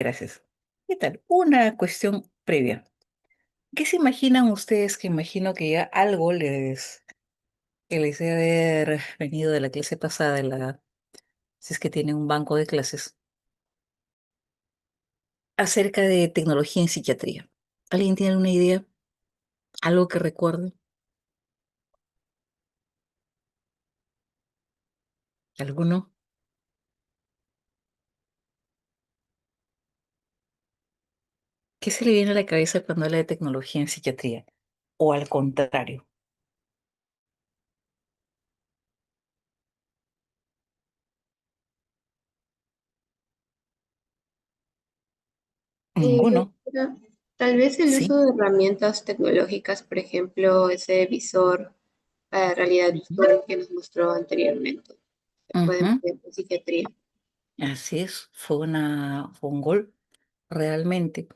gracias. ¿Qué tal? Una cuestión previa. ¿Qué se imaginan ustedes? Que imagino que ya algo que les debe haber venido de la clase pasada, si es que tienen un banco de clases, acerca de tecnología en psiquiatría. ¿Alguien tiene una idea? ¿Algo que recuerde? ¿Alguno? ¿Qué se le viene a la cabeza cuando habla de tecnología en psiquiatría? O al contrario, ninguno. Doctora, tal vez el Sí. uso de herramientas tecnológicas, por ejemplo, ese visor para realidad Ujú, virtual que nos mostró anteriormente, se puede ujú. emplear en psiquiatría. Así es, fue un gol, realmente.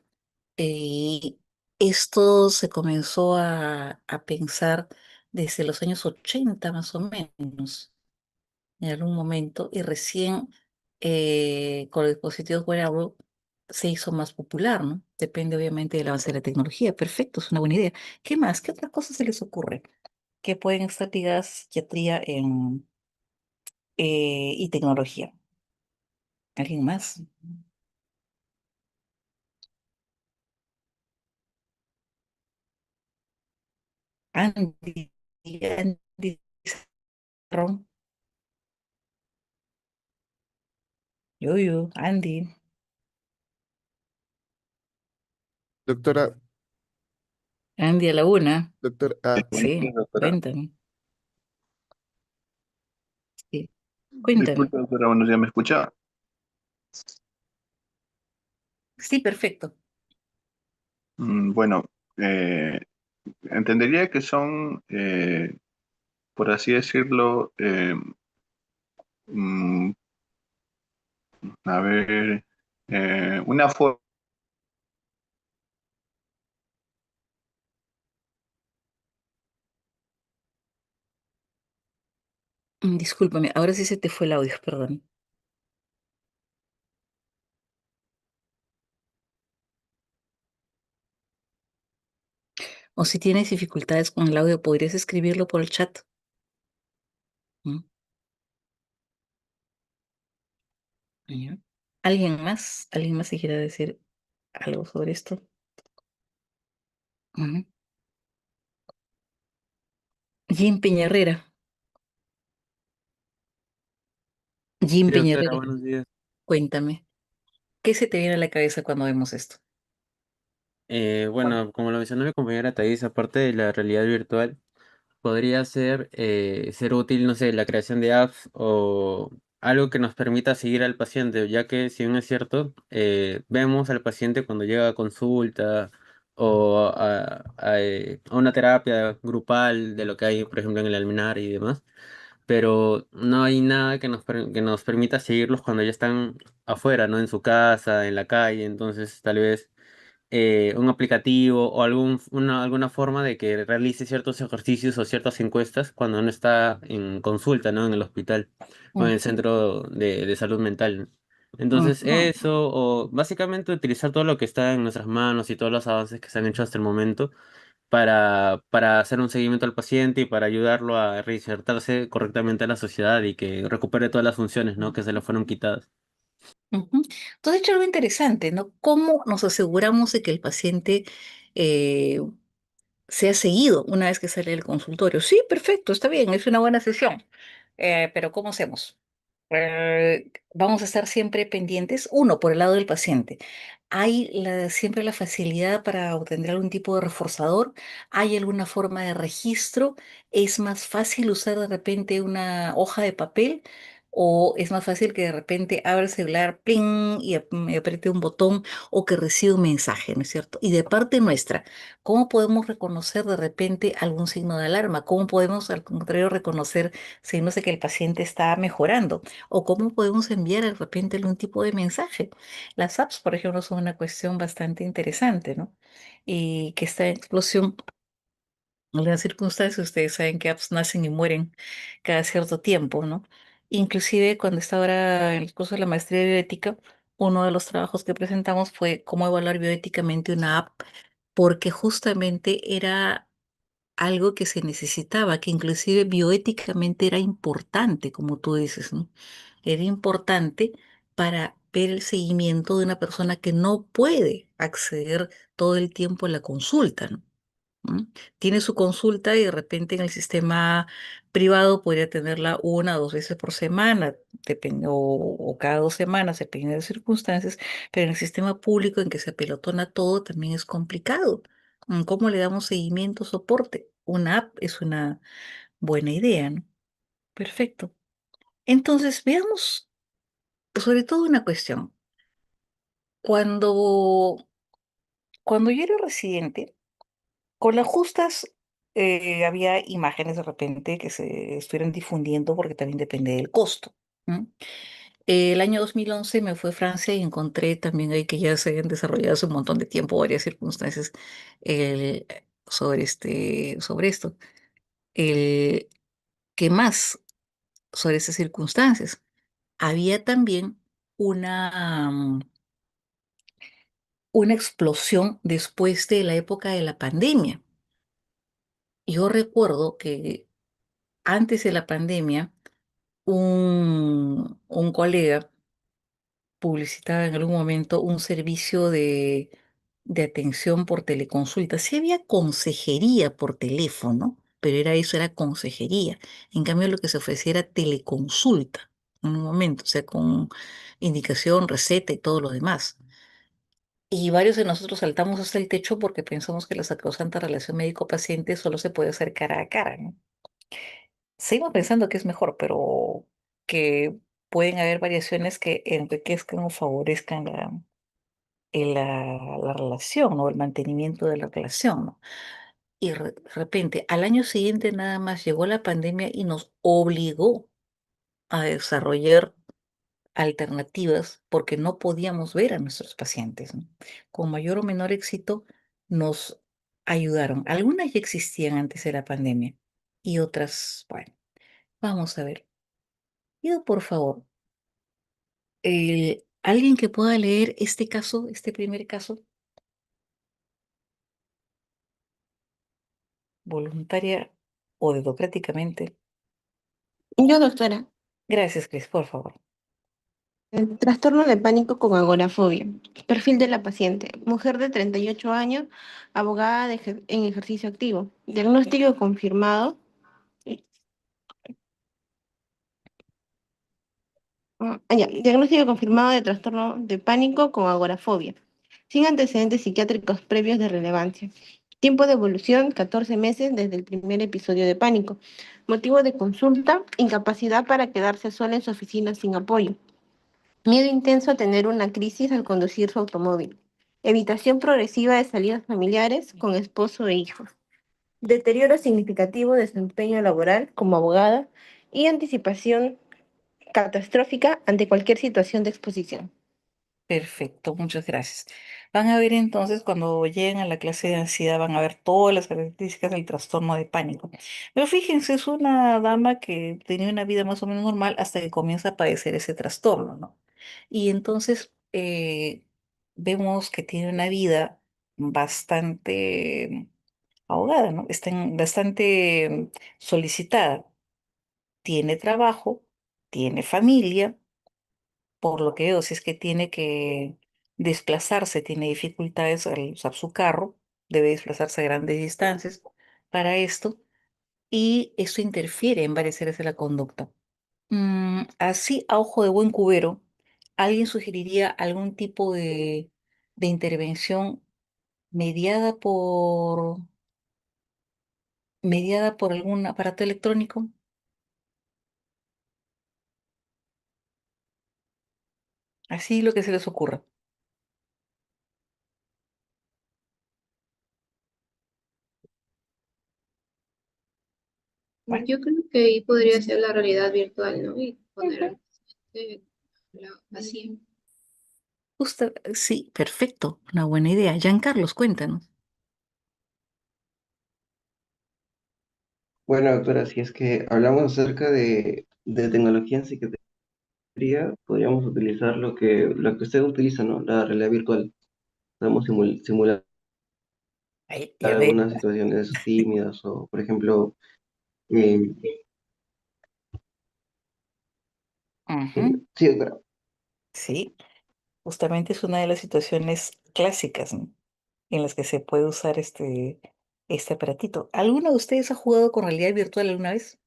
Y esto se comenzó a pensar desde los años 80 más o menos, en algún momento, y recién con los dispositivos wearable se hizo más popular, ¿no? Depende obviamente del avance de la tecnología. Perfecto, es una buena idea. ¿Qué más? ¿Qué otras cosas se les ocurre que pueden estar ligadas a psiquiatría y tecnología? ¿Alguien más? Andy, Andy Ron, Andy, Doctora, Andy a la una. doctor, buenos días, Sí, doctora. cuéntame. Sí, cuéntame. Disculpe, doctora, buenos días, ¿me escucha? Sí, perfecto. Bueno, eh, entendería que son, por así decirlo, mm, a ver, una forma. Discúlpame, ahora sí se te fue el audio, perdón. O si tienes dificultades con el audio, podrías escribirlo por el chat. ¿Mm? Ya. ¿Alguien más? ¿Alguien más que quiera decir algo sobre esto? Ujú. Jim Peñarrera. Jim Sí, doctora, Peñarrera, buenos días. cuéntame. ¿Qué se te viene a la cabeza cuando vemos esto? Bueno, como lo mencionó mi compañera Thais, aparte de la realidad virtual, podría ser útil, no sé, la creación de apps o algo que nos permita seguir al paciente, ya que si bien es cierto, vemos al paciente cuando llega a consulta o a una terapia grupal de lo que hay, por ejemplo, en el Alminar y demás, pero no hay nada que nos permita seguirlos cuando ya están afuera, ¿no? En su casa, en la calle, entonces tal vez un aplicativo o alguna forma de que realice ciertos ejercicios o ciertas encuestas cuando no está en consulta, ¿no? En el hospital o en el Ujú, centro de salud mental, ¿no? Entonces, ujú, eso, o básicamente utilizar todo lo que está en nuestras manos y todos los avances que se han hecho hasta el momento para hacer un seguimiento al paciente y para ayudarlo a reinsertarse correctamente a la sociedad y que recupere todas las funciones, ¿no? Que se le fueron quitadas. ujú. Tú has dicho algo interesante, ¿no? ¿Cómo nos aseguramos de que el paciente eh, sea seguido una vez que sale del consultorio? Sí, perfecto, está bien, es una buena sesión. Pero ¿cómo hacemos? Vamos a estar siempre pendientes, uno, por el lado del paciente. ¿Hay siempre la facilidad para obtener algún tipo de reforzador? ¿Hay alguna forma de registro? ¿Es más fácil usar de repente una hoja de papel? ¿O es más fácil que de repente abra el celular, pling, y apriete un botón o que reciba un mensaje, ¿no es cierto? Y de parte nuestra, ¿cómo podemos reconocer de repente algún signo de alarma? ¿Cómo podemos, al contrario, reconocer signos de que el paciente está mejorando? ¿O cómo podemos enviar de repente algún tipo de mensaje? Las apps, por ejemplo, son una cuestión bastante interesante, ¿no? Y que está en explosión. En las circunstancias, ustedes saben que apps nacen y mueren cada cierto tiempo, ¿no? Inclusive cuando estaba ahora en el curso de la maestría de bioética, uno de los trabajos que presentamos fue cómo evaluar bioéticamente una app, porque justamente era algo que se necesitaba, que inclusive bioéticamente era importante, como tú dices, ¿no? Era importante para ver el seguimiento de una persona que no puede acceder todo el tiempo a la consulta, ¿no? ¿Mm? Tiene su consulta y de repente en el sistema privado podría tenerla una o dos veces por semana, o cada 2 semanas, dependiendo de las circunstancias, pero en el sistema público en que se apelotona todo también es complicado. ¿Cómo le damos seguimiento, soporte? Una app es una buena idea, ¿no? Perfecto. Entonces, veamos sobre todo una cuestión. Cuando, cuando yo era residente, con las justas había imágenes de repente que se estuvieran difundiendo porque también depende del costo. ¿M? El año 2011 me fui a Francia y encontré también ahí que ya se habían desarrollado hace un montón de tiempo varias circunstancias el- sobre esto. El, ¿Qué más sobre esas circunstancias? Había también una explosión después de la época de la pandemia. Yo recuerdo que antes de la pandemia, un colega publicitaba en algún momento un servicio de atención por teleconsulta. Sí había consejería por teléfono, pero era eso, era consejería. En cambio, lo que se ofrecía era teleconsulta en un momento, o sea, con indicación, receta y todo lo demás. Y varios de nosotros saltamos hasta el techo porque pensamos que la sacrosanta relación médico-paciente solo se puede hacer cara a cara, ¿no? Seguimos pensando que es mejor, pero que pueden haber variaciones que enriquezcan o favorezcan la relación o el mantenimiento de la relación, ¿no? Y de repente, al año siguiente nada más llegó la pandemia y nos obligó a desarrollar alternativas porque no podíamos ver a nuestros pacientes, ¿no? Con mayor o menor éxito nos ayudaron. Algunas ya existían antes de la pandemia y otras, bueno, vamos a ver. Pido por favor, alguien que pueda leer este caso, este primer caso, voluntaria o democráticamente. Yo, doctora, Gracias, Cris, por favor. el trastorno de pánico con agorafobia. Perfil de la paciente. Mujer de 38 años, abogada en ejercicio activo. Diagnóstico confirmado. Diagnóstico confirmado de trastorno de pánico con agorafobia. Sin antecedentes psiquiátricos previos de relevancia. Tiempo de evolución, 14 meses desde el primer episodio de pánico. Motivo de consulta, incapacidad para quedarse sola en su oficina sin apoyo. Miedo intenso a tener una crisis al conducir su automóvil. Evitación progresiva de salidas familiares con esposo e hijos. Deterioro significativo de desempeño laboral como abogada y anticipación catastrófica ante cualquier situación de exposición. Perfecto, muchas gracias. Van a ver entonces, cuando lleguen a la clase de ansiedad, van a ver todas las características del trastorno de pánico. Pero fíjense, es una dama que tenía una vida más o menos normal hasta que comienza a padecer ese trastorno, ¿no? Y entonces vemos que tiene una vida bastante ahogada, ¿no? Bastante solicitada. Tiene trabajo, tiene familia, por lo que veo, si es que tiene que desplazarse, tiene dificultades al usar su carro, debe desplazarse a grandes distancias para esto, y eso interfiere en varias áreas de la conducta. Así, a ojo de buen cubero, ¿alguien sugeriría algún tipo de intervención mediada por algún aparato electrónico? Así lo que se les ocurra. Bueno, Yo creo que ahí podría ser la realidad virtual, ¿no? Y poner ujú, al paciente así. sí, perfecto, una buena idea. Giancarlos, cuéntanos. Bueno, doctora, si es que hablamos acerca de tecnología en psiquiatría, podríamos utilizar lo que usted utiliza, ¿no? La realidad virtual. Podemos simular Ay, ya ve. algunas situaciones tímidas o, por ejemplo, eh, Ujú. sí, pero Sí, justamente es una de las situaciones clásicas, ¿no? En las que se puede usar este aparatito. ¿Alguno de ustedes ha jugado con realidad virtual alguna vez?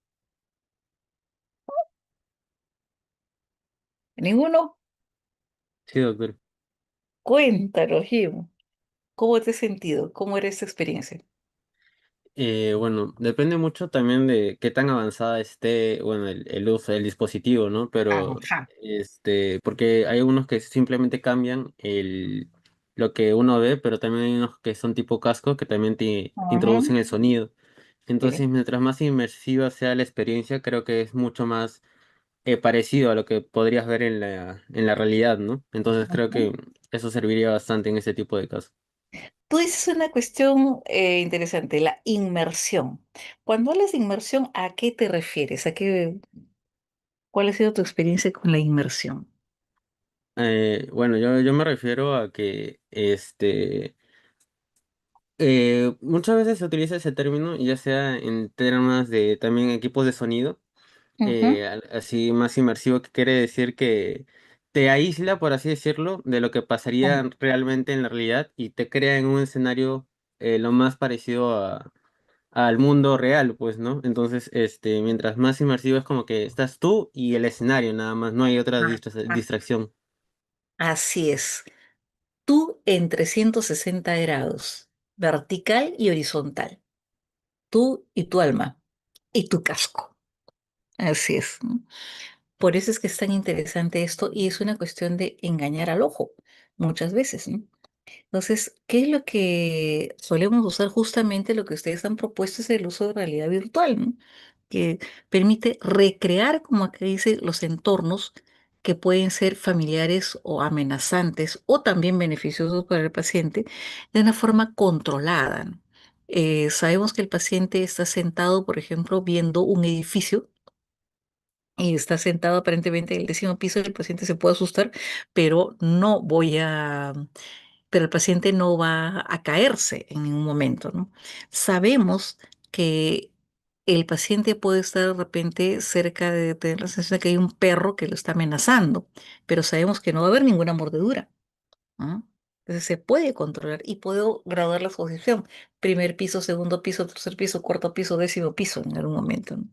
¿Ninguno? Sí, doctor. Cuéntanos, Jim. ¿Cómo te has sentido? ¿Cómo era esta experiencia? Bueno, depende mucho también de qué tan avanzada esté, bueno, el uso del dispositivo, ¿no? Pero, Ajá. porque hay unos que simplemente cambian lo que uno ve, pero también hay unos que son tipo casco que también te Ujú. introducen el sonido. Sí. Entonces, mientras más inmersiva sea la experiencia, creo que es mucho más parecido a lo que podrías ver en la realidad, ¿no? Entonces, creo Ujú. que eso serviría bastante en ese tipo de casos. Tú dices una cuestión interesante, la inmersión. Cuando hablas de inmersión, ¿a qué te refieres? ¿Cuál ha sido tu experiencia con la inmersión? Bueno, yo me refiero a que muchas veces se utiliza ese término, ya sea en temas de también equipos de sonido, Ujú. así más inmersivo, que quiere decir que te aísla, por así decirlo, de lo que Ah, pasaría realmente en la realidad y te crea en un escenario lo más parecido al mundo real, pues, ¿no? Entonces, mientras más inmersivo es como que estás tú y el escenario, nada más, no hay otra ah, ah. distracción. Así es. Tú en 360 grados, vertical y horizontal. Tú y tu alma y tu casco. Así es, ¿no? Por eso es que es tan interesante esto y es una cuestión de engañar al ojo muchas veces, ¿no? Entonces, ¿qué es lo que solemos usar? Justamente lo que ustedes han propuesto es el uso de realidad virtual, ¿no? Que permite recrear, como aquí dice, los entornos que pueden ser familiares o amenazantes o también beneficiosos para el paciente de una forma controlada, ¿no? Sabemos que el paciente está sentado, por ejemplo, viendo un edificio y está sentado aparentemente en el 10.º piso, el paciente se puede asustar, pero no voy a pero el paciente no va a caerse en ningún momento, ¿no? Sabemos que el paciente puede estar de repente cerca de tener la sensación de que hay un perro que lo está amenazando, pero sabemos que no va a haber ninguna mordedura, ¿no? Entonces se puede controlar y puedo graduar la exposición. Primer piso, segundo piso, tercer piso, cuarto piso, 10.º piso en algún momento, ¿no?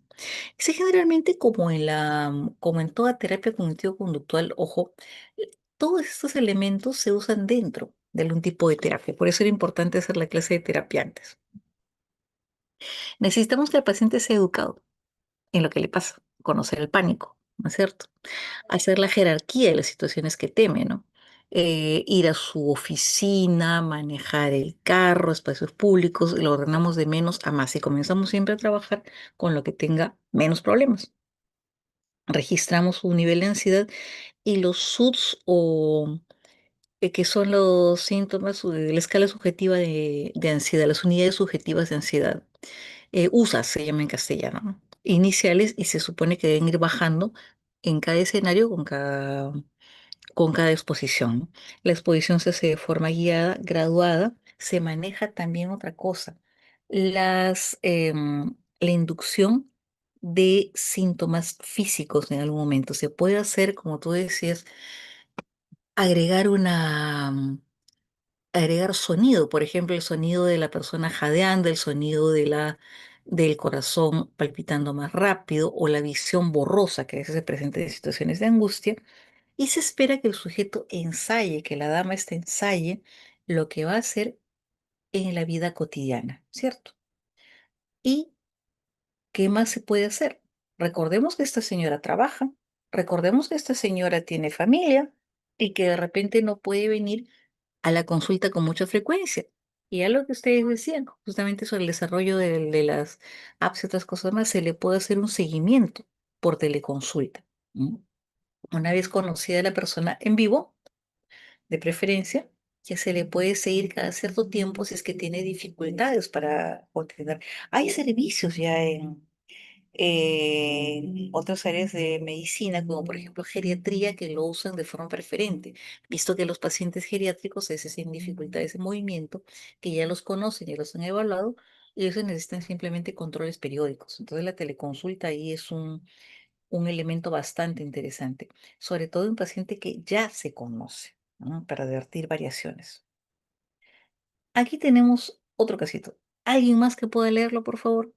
Sí, generalmente como en toda terapia cognitivo-conductual, ojo, todos estos elementos se usan dentro de algún tipo de terapia. Por eso era importante hacer la clase de terapia antes. Necesitamos que el paciente sea educado en lo que le pasa, conocer el pánico, ¿no es cierto? Hacer la jerarquía de las situaciones que teme, ¿no? Ir a su oficina, manejar el carro, espacios públicos, lo ordenamos de menos a más y comenzamos siempre a trabajar con lo que tenga menos problemas. Registramos su nivel de ansiedad y los SUDS que son los síntomas de la escala subjetiva de ansiedad, las unidades subjetivas de ansiedad. USA se llama en castellano, ¿no? Iniciales y se supone que deben ir bajando en cada escenario con cada exposición, ¿no? La exposición se hace de forma guiada, graduada. Se maneja también otra cosa, la inducción de síntomas físicos en algún momento. Se puede hacer, como tú decías, agregar agregar sonido, por ejemplo, el sonido de la persona jadeando, el sonido del corazón palpitando más rápido o la visión borrosa que a veces se presenta en situaciones de angustia. Y se espera que el sujeto ensaye, que la dama este ensaye lo que va a hacer en la vida cotidiana, ¿cierto? ¿Y qué más se puede hacer? Recordemos que esta señora trabaja, recordemos que esta señora tiene familia y que de repente no puede venir a la consulta con mucha frecuencia. Y a lo que ustedes decían, justamente sobre el desarrollo de las apps y otras cosas más, se le puede hacer un seguimiento por teleconsulta. ¿Mm? Una vez conocida la persona en vivo, de preferencia, ya se le puede seguir cada cierto tiempo si es que tiene dificultades para continuar. Hay servicios ya otras áreas de medicina, como por ejemplo geriatría, que lo usan de forma preferente, visto que los pacientes geriátricos a veces tienen dificultades de movimiento, que ya los conocen, ya los han evaluado, y ellos necesitan simplemente controles periódicos. Entonces la teleconsulta ahí es un elemento bastante interesante, sobre todo en un paciente que ya se conoce, ¿no? Para advertir variaciones. Aquí tenemos otro casito. ¿Alguien más que pueda leerlo, por favor?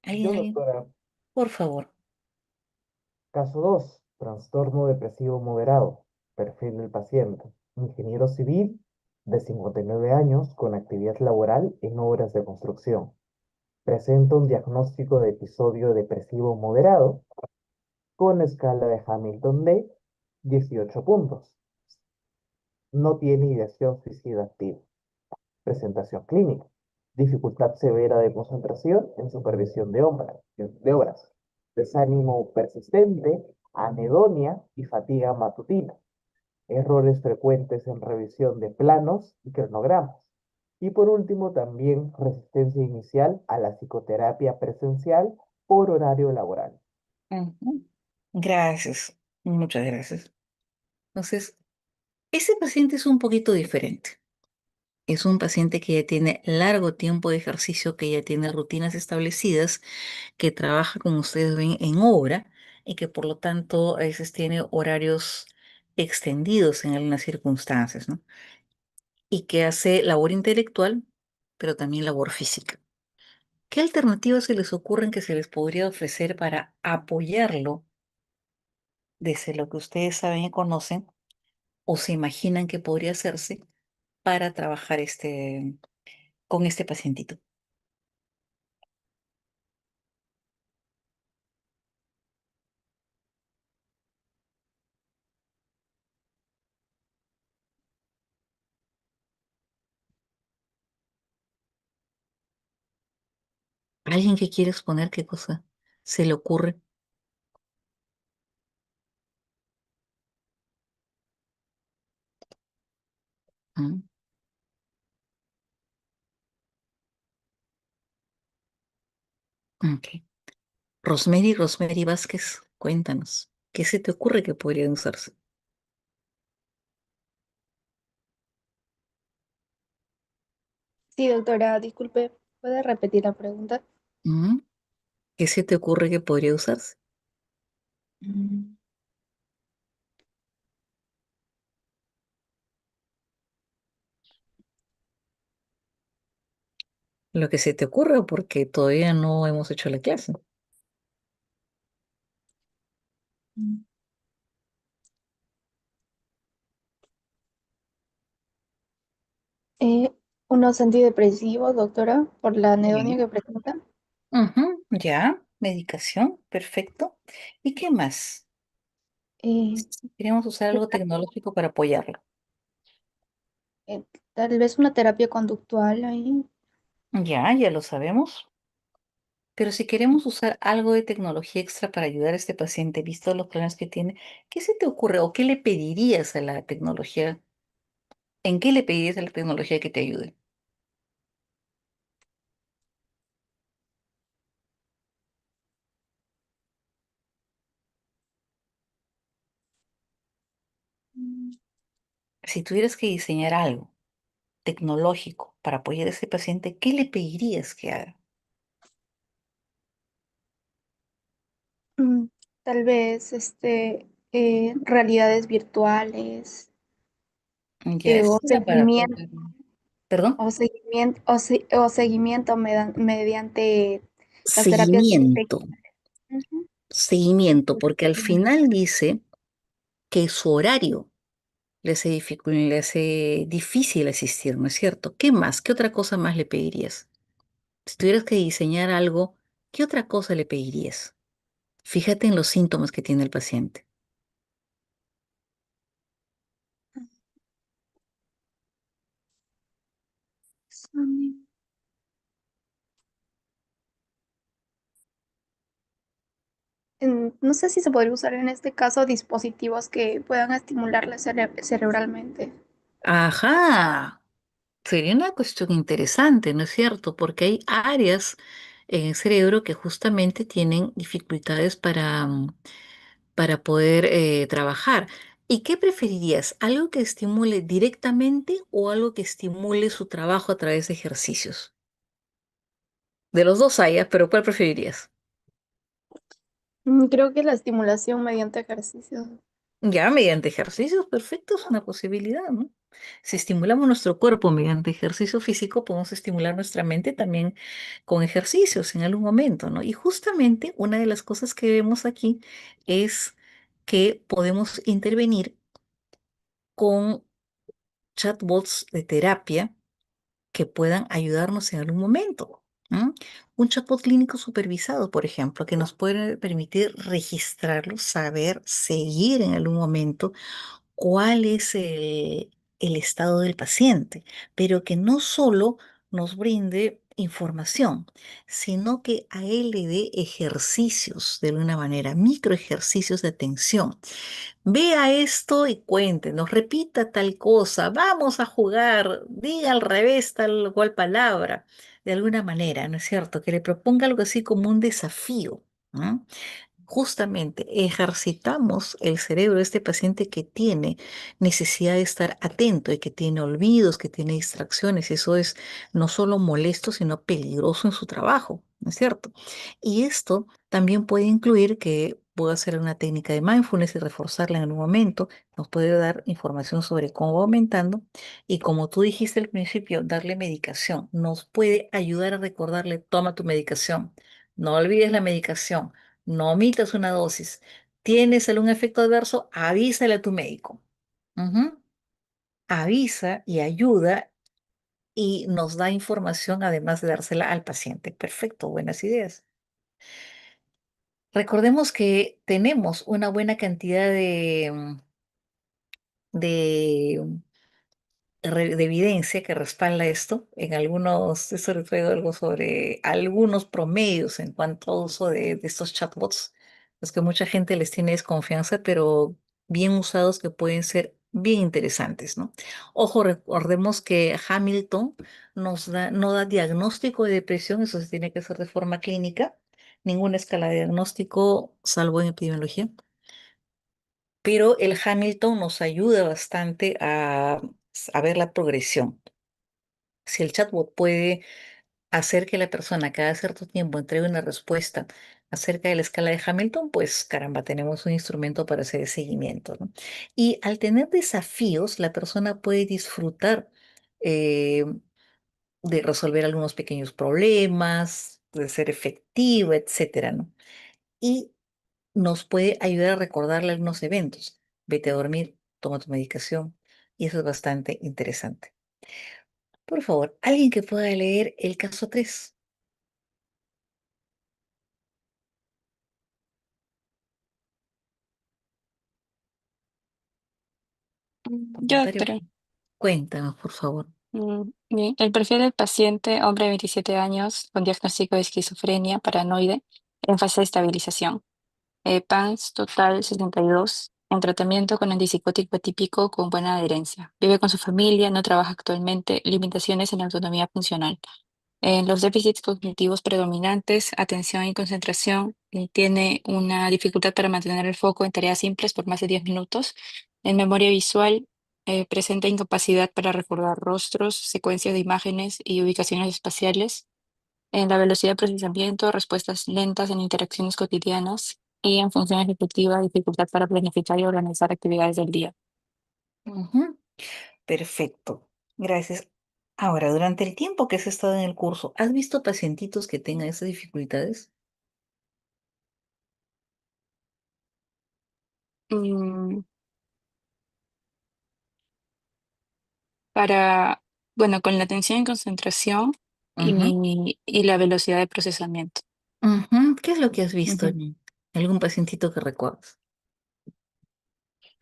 ¿Alguien, Yo, alguien? doctora, Por favor. caso 2, trastorno depresivo moderado, perfil del paciente, ingeniero civil de 59 años con actividad laboral en obras de construcción. Presenta un diagnóstico de episodio depresivo moderado con escala de Hamilton de 18 puntos. No tiene ideación suicida activa. Presentación clínica. Dificultad severa de concentración en supervisión de obras. Desánimo persistente, anedonia y fatiga matutina. Errores frecuentes en revisión de planos y cronogramas. Y por último, también resistencia inicial a la psicoterapia presencial por horario laboral. Ujú. Gracias, muchas gracias. Entonces, ese paciente es un poquito diferente. Es un paciente que ya tiene largo tiempo de ejercicio, que ya tiene rutinas establecidas, que trabaja, como ustedes ven, en obra y que por lo tanto a veces tiene horarios extendidos en algunas circunstancias, ¿no? Y que hace labor intelectual, pero también labor física. ¿Qué alternativas se les ocurren que se les podría ofrecer para apoyarlo desde lo que ustedes saben y conocen o se imaginan que podría hacerse para trabajar con este pacientito? ¿Alguien que quiere exponer qué cosa se le ocurre? ¿Mm? Ok. Rosemary Vázquez, cuéntanos, ¿qué se te ocurre que podrían usarse? Sí, doctora, disculpe, ¿puede repetir la pregunta? ¿Mm? ¿Qué se te ocurre que podría usarse? Mm, Lo que se te ocurra, porque todavía no hemos hecho la clase. mm. Eh, ¿Unos antidepresivos, doctora, por la anedonia Bien. que presenta? Ujú, ya, medicación, perfecto. ¿Y qué más? Eh, Queremos usar algo tecnológico para apoyarlo. eh, Tal vez una terapia conductual ahí. Ya, ya lo sabemos. Pero si queremos usar algo de tecnología extra para ayudar a este paciente, visto los problemas que tiene, ¿qué se te ocurre o qué le pedirías a la tecnología? ¿En qué le pedirías a la tecnología que te ayude? Mm, Si tuvieras que diseñar algo tecnológico para apoyar a ese paciente, ¿qué le pedirías que haga? mm, Tal vez realidades virtuales Ya, es o un aparato. seguimiento, ¿Perdón? o seguimiento mediante las terapias Seguimiento, digitales. Ujú. seguimiento, porque al final dice que su horario le hace difícil asistir, ¿no es cierto? ¿Qué más? ¿Qué otra cosa más le pedirías? Si tuvieras que diseñar algo, ¿qué otra cosa le pedirías? Fíjate en los síntomas que tiene el paciente. No sé si se podría usar en este caso dispositivos que puedan estimularle cerebralmente. Ajá, Sería una cuestión interesante, ¿no es cierto? Porque hay áreas en el cerebro que justamente tienen dificultades para poder trabajar. ¿Y qué preferirías? ¿Algo que estimule directamente o algo que estimule su trabajo a través de ejercicios? De los dos hay, pero ¿cuál preferirías? Creo que la estimulación mediante ejercicios. Ya, mediante ejercicios, perfecto, es una posibilidad, ¿no? Si estimulamos nuestro cuerpo mediante ejercicio físico, podemos estimular nuestra mente también con ejercicios en algún momento, ¿no? Y justamente una de las cosas que vemos aquí es que podemos intervenir con chatbots de terapia que puedan ayudarnos en algún momento. ¿M? Un chatbot clínico supervisado, por ejemplo, que nos puede permitir registrarlo, saber, seguir en algún momento cuál es el estado del paciente, pero que no solo nos brinde información, sino que a él le dé ejercicios de alguna manera, micro ejercicios de atención. Vea esto y cuéntenos, repita tal cosa, vamos a jugar, diga al revés tal cual palabra, de alguna manera, ¿no es cierto? Que le proponga algo así como un desafío. ¿No? Justamente ejercitamos el cerebro de este paciente que tiene necesidad de estar atento y que tiene olvidos, que tiene distracciones. Eso es no solo molesto, sino peligroso en su trabajo, ¿no es cierto? Y esto también puede incluir que pueda hacer una técnica de mindfulness y reforzarla en algún momento. Nos puede dar información sobre cómo va aumentando. Y como tú dijiste al principio, darle medicación. Nos puede ayudar a recordarle, toma tu medicación. No olvides la medicación, no omitas una dosis. ¿Tienes algún efecto adverso? Avísale a tu médico. Ujú. Avisa y ayuda y nos da información además de dársela al paciente. Perfecto, buenas ideas. Recordemos que tenemos una buena cantidad de de evidencia que respalda esto. En algunos, eso le traigo algo sobre algunos promedios en cuanto a uso de estos chatbots, los que mucha gente les tiene desconfianza, pero bien usados que pueden ser bien interesantes, ¿no? Ojo, recordemos que Hamilton no da diagnóstico de depresión, eso se tiene que hacer de forma clínica, ninguna escala de diagnóstico, salvo en epidemiología, pero el Hamilton nos ayuda bastante a ver la progresión. Si el chatbot puede hacer que la persona cada cierto tiempo entregue una respuesta acerca de la escala de Hamilton, pues caramba, tenemos un instrumento para hacer el seguimiento, ¿no? Y al tener desafíos, la persona puede disfrutar eh, de resolver algunos pequeños problemas, de ser efectivo, etcétera, ¿no? Y nos puede ayudar a recordarle algunos eventos. Vete a dormir, toma tu medicación, y eso es bastante interesante. Por favor, alguien que pueda leer el caso 3. Yo, Comentario. doctora. Cuéntanos, por favor. Bien. El perfil del paciente, hombre de 27 años, con diagnóstico de esquizofrenia paranoide, en fase de estabilización. PANS total 62, en tratamiento con antipsicótico atípico con buena adherencia. Vive con su familia, no trabaja actualmente, limitaciones en la autonomía funcional. Los déficits cognitivos predominantes, atención y concentración, tiene una dificultad para mantener el foco en tareas simples por más de 10 minutos. En memoria visual, presenta incapacidad para recordar rostros, secuencias de imágenes y ubicaciones espaciales. En la velocidad de procesamiento, respuestas lentas en interacciones cotidianas y en función ejecutiva, dificultad para planificar y organizar actividades del día. Ujú. Perfecto. Gracias. Ahora, durante el tiempo que has estado en el curso, ¿has visto pacientitos que tengan esas dificultades? Mm, para, bueno, con la atención y concentración Ujú. y la velocidad de procesamiento. Ujú. ¿Qué es lo que has visto Ujú. en algún pacientito que recuerdas?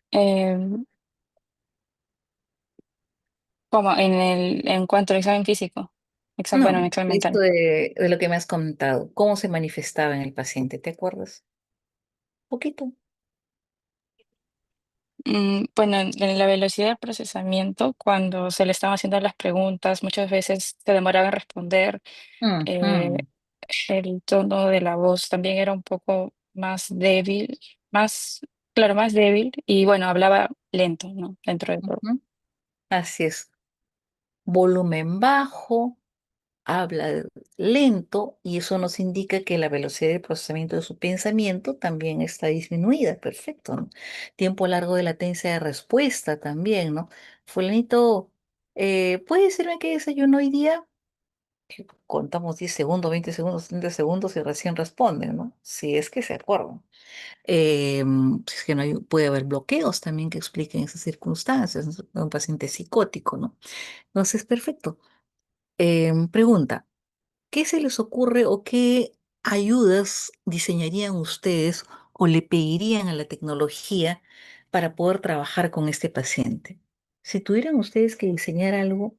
Em, Como en cuanto al examen físico. Bueno, No, un examen esto mental. de lo que me has comentado, ¿cómo se manifestaba en el paciente? ¿Te acuerdas? Poquito. Bueno, en la velocidad de procesamiento, cuando se le estaban haciendo las preguntas, muchas veces se demoraba en responder. eh, Ujú, el tono de la voz también era un poco más débil, más, claro, más débil, y bueno, hablaba lento, ¿no? Dentro de todo. ujú. Así es. Volumen bajo, habla lento y eso nos indica que la velocidad de procesamiento de su pensamiento también está disminuida. Perfecto, ¿no? Tiempo largo de latencia de respuesta también, ¿no? Fulanito, ¿puede decirme qué desayuno hoy día? Contamos 10 segundos, 20 segundos, 30 segundos y recién responden, ¿no? Si es que se acuerdan. Si es que no hay, puede haber bloqueos también que expliquen esas circunstancias, ¿no? Un paciente psicótico, ¿no? Entonces, perfecto. Pregunta. ¿Qué se les ocurre o qué ayudas diseñarían ustedes o le pedirían a la tecnología para poder trabajar con este paciente? Si tuvieran ustedes que diseñar algo,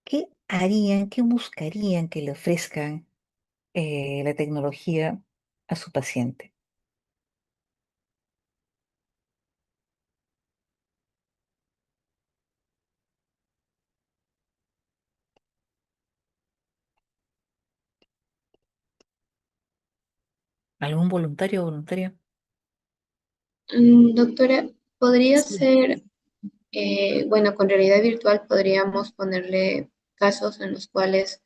¿qué harían, qué buscarían que le ofrezcan la tecnología a su paciente? ¿Algún voluntario o voluntaria? Doctora, podría Sí. ser, bueno, con realidad virtual podríamos ponerle casos en los cuales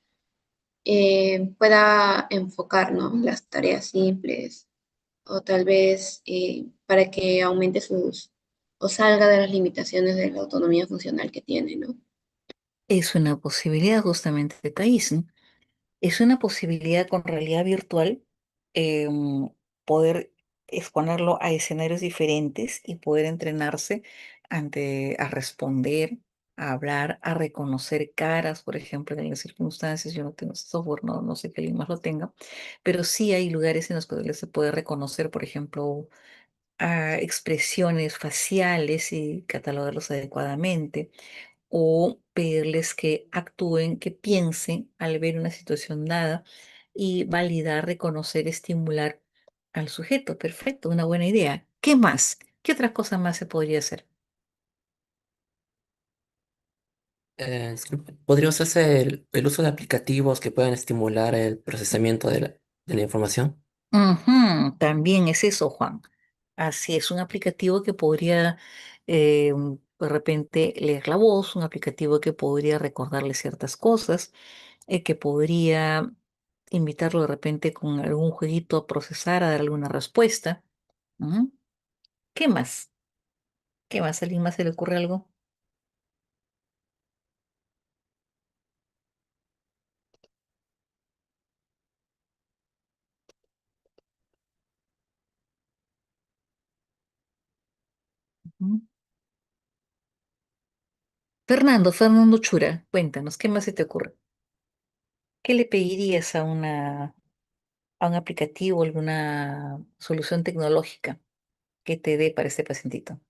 pueda enfocar, ¿no? Las tareas simples o tal vez para que aumente sus o salga de las limitaciones de la autonomía funcional que tiene, ¿no? Es una posibilidad justamente de Tyson. Es una posibilidad con realidad virtual poder exponerlo a escenarios diferentes y poder entrenarse a responder, a hablar, a reconocer caras, por ejemplo, en las circunstancias. Yo no tengo ese software, no, no sé que alguien más lo tenga, pero sí hay lugares en los que se puede reconocer, por ejemplo, expresiones faciales y catalogarlos adecuadamente o pedirles que actúen, que piensen al ver una situación dada y validar, reconocer, estimular al sujeto. Perfecto, una buena idea. ¿Qué más? ¿Qué otras cosas más se podría hacer? Disculpe, ¿podría usarse el uso de aplicativos que puedan estimular el procesamiento de la información? Ujú, también es eso, Juan. Así es, un aplicativo que podría de repente leer la voz, un aplicativo que podría recordarle ciertas cosas, que podría invitarlo de repente con algún jueguito a procesar, a dar alguna respuesta. Ujú. ¿Qué más? ¿Qué más? ¿A alguien más se le ocurre algo? Ujú. Fernando Chura, cuéntanos, ¿qué más se te ocurre? ¿Qué le pedirías a un aplicativo, alguna solución tecnológica que te dé para este pacientito?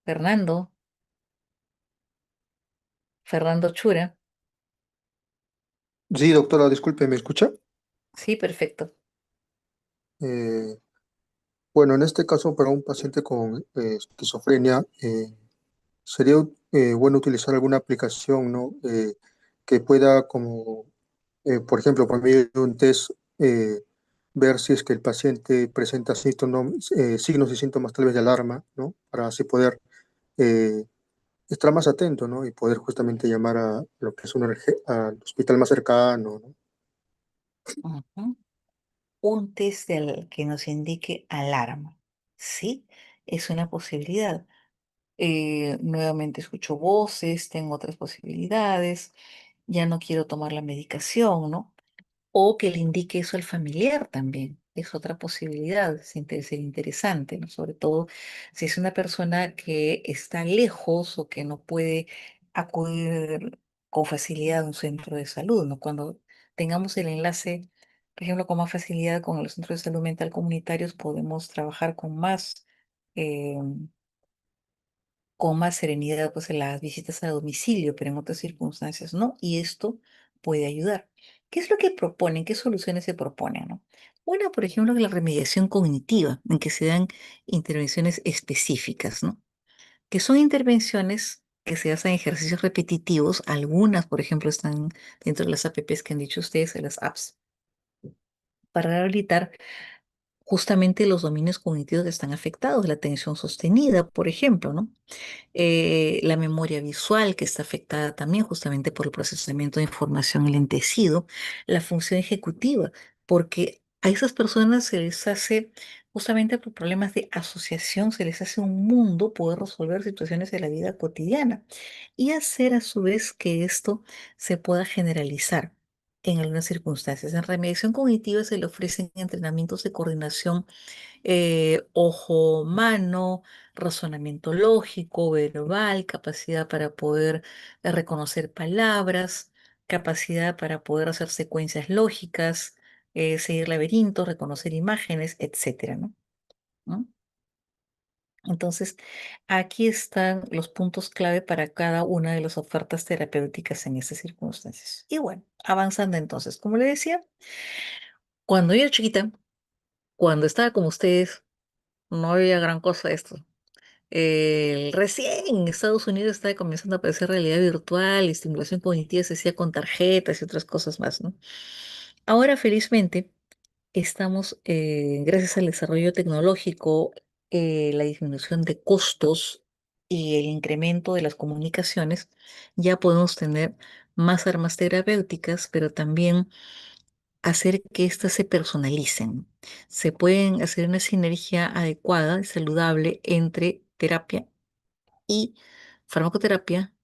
Fernando, Fernando Chura, Sí, doctora, disculpe, ¿me escucha? sí, perfecto. Eh, bueno, en este caso, para un paciente con esquizofrenia, sería bueno utilizar alguna aplicación, ¿no? Que pueda, como, por ejemplo, por medio de un test, ver si es que el paciente presenta signos y síntomas tal vez de alarma, ¿no? Para así poder eh, estar más atento, ¿no? Y poder justamente llamar a lo que es al hospital más cercano, ¿no? Ujú. Un test que nos indique alarma. Sí, es una posibilidad. Nuevamente escucho voces, tengo otras posibilidades, ya no quiero tomar la medicación, ¿no? O que le indique eso al familiar también. Es otra posibilidad, ser interesante, ¿no? Sobre todo si es una persona que está lejos o que no puede acudir con facilidad a un centro de salud, ¿no? Cuando tengamos el enlace, por ejemplo, con más facilidad con los centros de salud mental comunitarios, podemos trabajar eh, con más serenidad pues en las visitas a domicilio, pero en otras circunstancias no, y esto puede ayudar. ¿Qué es lo que proponen? ¿Qué soluciones se proponen, no? Una, por ejemplo, es la remediación cognitiva, en que se dan intervenciones específicas, ¿no? Que son intervenciones que se hacen en ejercicios repetitivos. Algunas, por ejemplo, están dentro de las apps que han dicho ustedes, de las apps, para rehabilitar justamente los dominios cognitivos que están afectados, la atención sostenida, por ejemplo, ¿no? La memoria visual que está afectada también justamente por el procesamiento de información lentecido, la función ejecutiva, porque a esas personas se les hace, justamente por problemas de asociación, se les hace un mundo poder resolver situaciones de la vida cotidiana y hacer a su vez que esto se pueda generalizar en algunas circunstancias. En remediación cognitiva se le ofrecen entrenamientos de coordinación ojo-mano, razonamiento lógico, verbal, capacidad para poder reconocer palabras, capacidad para poder hacer secuencias lógicas, seguir laberintos, reconocer imágenes, etcétera, ¿no? ¿No? Entonces, aquí están los puntos clave para cada una de las ofertas terapéuticas en estas circunstancias. Y bueno, avanzando entonces, como le decía, cuando yo era chiquita, cuando estaba como ustedes, no había gran cosa de esto. Recién en Estados Unidos estaba comenzando a aparecer realidad virtual y estimulación cognitiva se hacía con tarjetas y otras cosas más, ¿no? Ahora, felizmente, estamos, gracias al desarrollo tecnológico, la disminución de costos y el incremento de las comunicaciones, ya podemos tener más armas terapéuticas, pero también hacer que éstas se personalicen. Se pueden hacer una sinergia adecuada y saludable entre terapia y farmacoterapia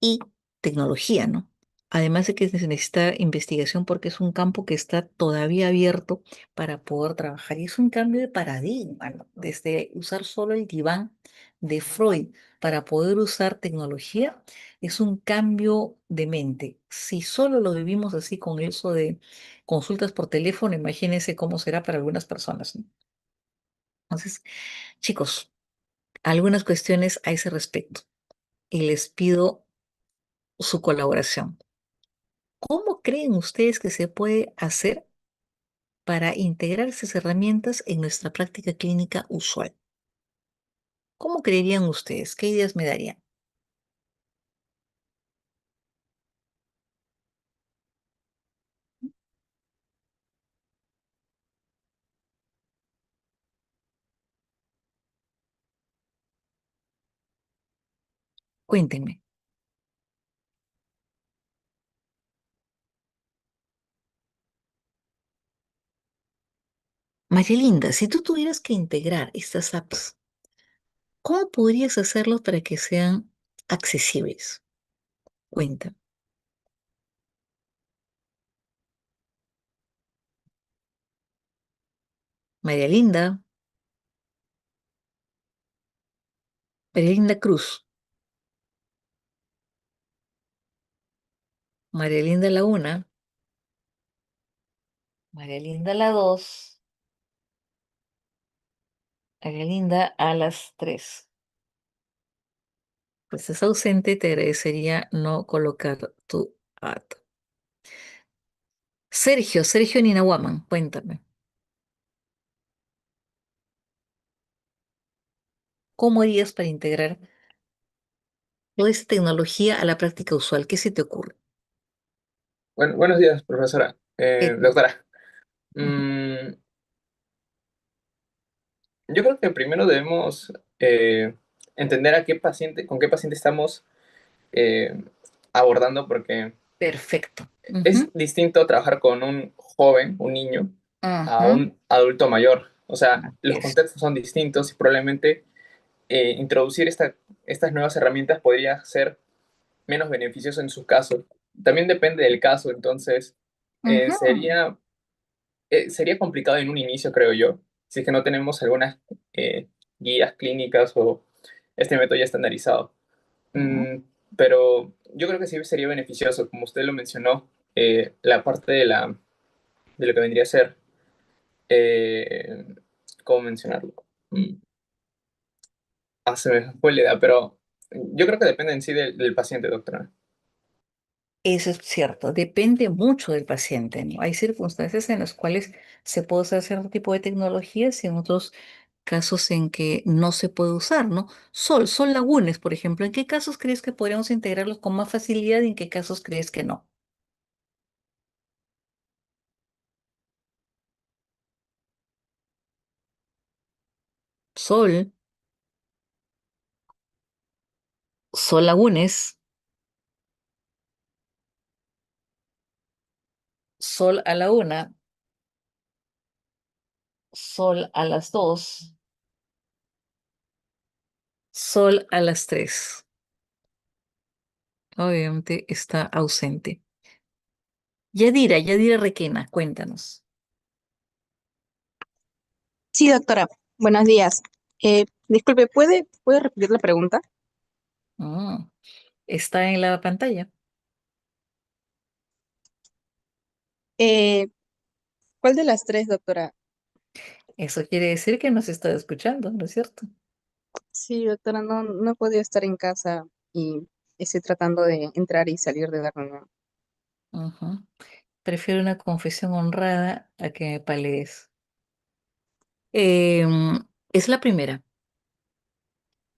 y tecnología, ¿no? Además de que se necesita investigación porque es un campo que está todavía abierto para poder trabajar. Y es un cambio de paradigma, ¿no? Desde usar solo el diván de Freud para poder usar tecnología, es un cambio de mente. Si solo lo vivimos así con eso de consultas por teléfono, imagínense cómo será para algunas personas, ¿no? Entonces, chicos, algunas cuestiones a ese respecto y les pido su colaboración. ¿Cómo creen ustedes que se puede hacer para integrar esas herramientas en nuestra práctica clínica usual? ¿Cómo creerían ustedes? ¿Qué ideas me darían? Cuéntenme. María Linda, si tú tuvieras que integrar estas apps, ¿cómo podrías hacerlo para que sean accesibles? Cuenta. María Linda, María Linda Cruz, María Linda la una, María Linda la dos, María Linda a las tres. Pues es ausente, te agradecería no colocar tu ad. Sergio Ninahuaman, cuéntame. ¿Cómo harías para integrar toda esa tecnología a la práctica usual? ¿Qué se te ocurre? Bueno, buenos días, profesora, ¿Qué? doctora. Ujú. Mm, yo creo que primero debemos entender a qué paciente, con qué paciente estamos eh, abordando, porque Perfecto. es Ujú, distinto trabajar con un joven, un niño, a ujú. un adulto mayor. O sea, Así los es. contextos son distintos y probablemente introducir estas nuevas herramientas podría ser menos beneficioso en su caso. También depende del caso, entonces eh, Ujú, sería sería complicado en un inicio, creo yo, si es que no tenemos algunas eh, guías clínicas o este método ya estandarizado. ujú. Mm, pero yo creo que sí sería beneficioso, como usted lo mencionó, la parte de lo que vendría a ser, eh, ¿cómo mencionarlo? Mm, se me fue la idea, pero yo creo que depende en sí del paciente, doctora. Eso es cierto, depende mucho del paciente, ¿no? Hay circunstancias en las cuales se puede usar cierto tipo de tecnologías y en otros casos en que no se puede usar, ¿no? Sol lagunes, por ejemplo, ¿en qué casos crees que podríamos integrarlos con más facilidad y en qué casos crees que no? Sol, sol lagunes, sol a la una, sol a las dos, sol a las tres. Obviamente está ausente. Yadira Requena, cuéntanos. Sí, doctora. Buenos días. Disculpe, ¿puede repetir la pregunta? Mm, está en la pantalla. Eh, ¿Cuál de las tres, doctora? Eso quiere decir que nos está escuchando, ¿no es cierto? Sí, doctora, no he podido estar en casa y estoy tratando de entrar y salir de la reunión. Ujú. Prefiero una confesión honrada a que me palees. Es la primera.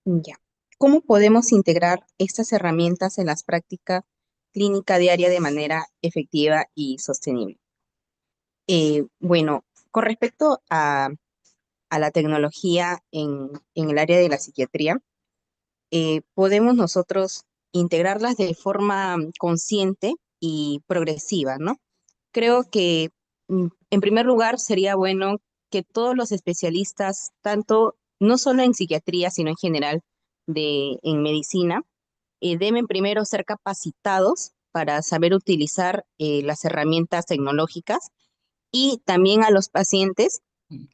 Ya. ¿Cómo podemos integrar estas herramientas en las prácticas clínica diaria de manera efectiva y sostenible? Bueno, con respecto a la tecnología en el área de la psiquiatría, podemos nosotros integrarlas de forma consciente y progresiva, ¿no? Creo que, en primer lugar, sería bueno que todos los especialistas, tanto no solo en psiquiatría, sino en general en medicina, deben primero ser capacitados para saber utilizar las herramientas tecnológicas y también a los pacientes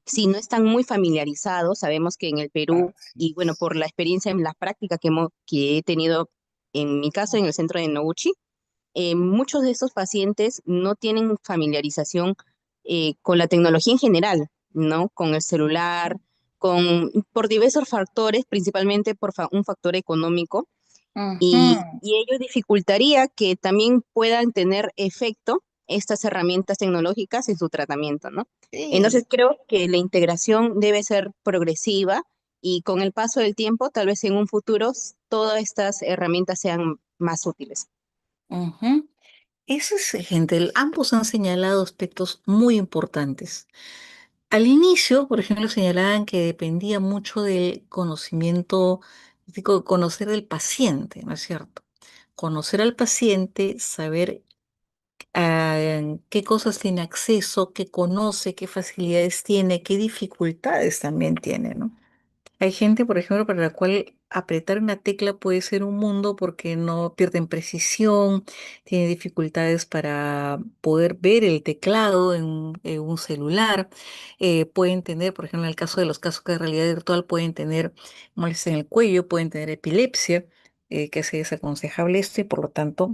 si no están muy familiarizados, sabemos que en el Perú, y bueno, por la experiencia en la práctica que he tenido en mi caso en el centro de Noguchi, muchos de estos pacientes no tienen familiarización con la tecnología en general, ¿no? Con el celular, por diversos factores, principalmente por un factor económico, Ujú. y ello dificultaría que también puedan tener efecto estas herramientas tecnológicas en su tratamiento, ¿no? Entonces Sí. creo que la integración debe ser progresiva y con el paso del tiempo, tal vez en un futuro, todas estas herramientas sean más útiles. Ujú. Eso es, gente, ambos han señalado aspectos muy importantes. Al inicio, por ejemplo, señalaban que dependía mucho del conocimiento, digo, conocer del paciente, ¿no es cierto? Conocer al paciente, saber qué cosas tiene acceso, qué conoce, qué facilidades tiene, qué dificultades también tiene, ¿no? Hay gente, por ejemplo, para la cual apretar una tecla puede ser un mundo porque no pierden precisión, tiene dificultades para poder ver el teclado en un celular, pueden tener, por ejemplo, en el caso de los casos de realidad virtual, pueden tener molestias en el cuello, pueden tener epilepsia, que es desaconsejable esto y por lo tanto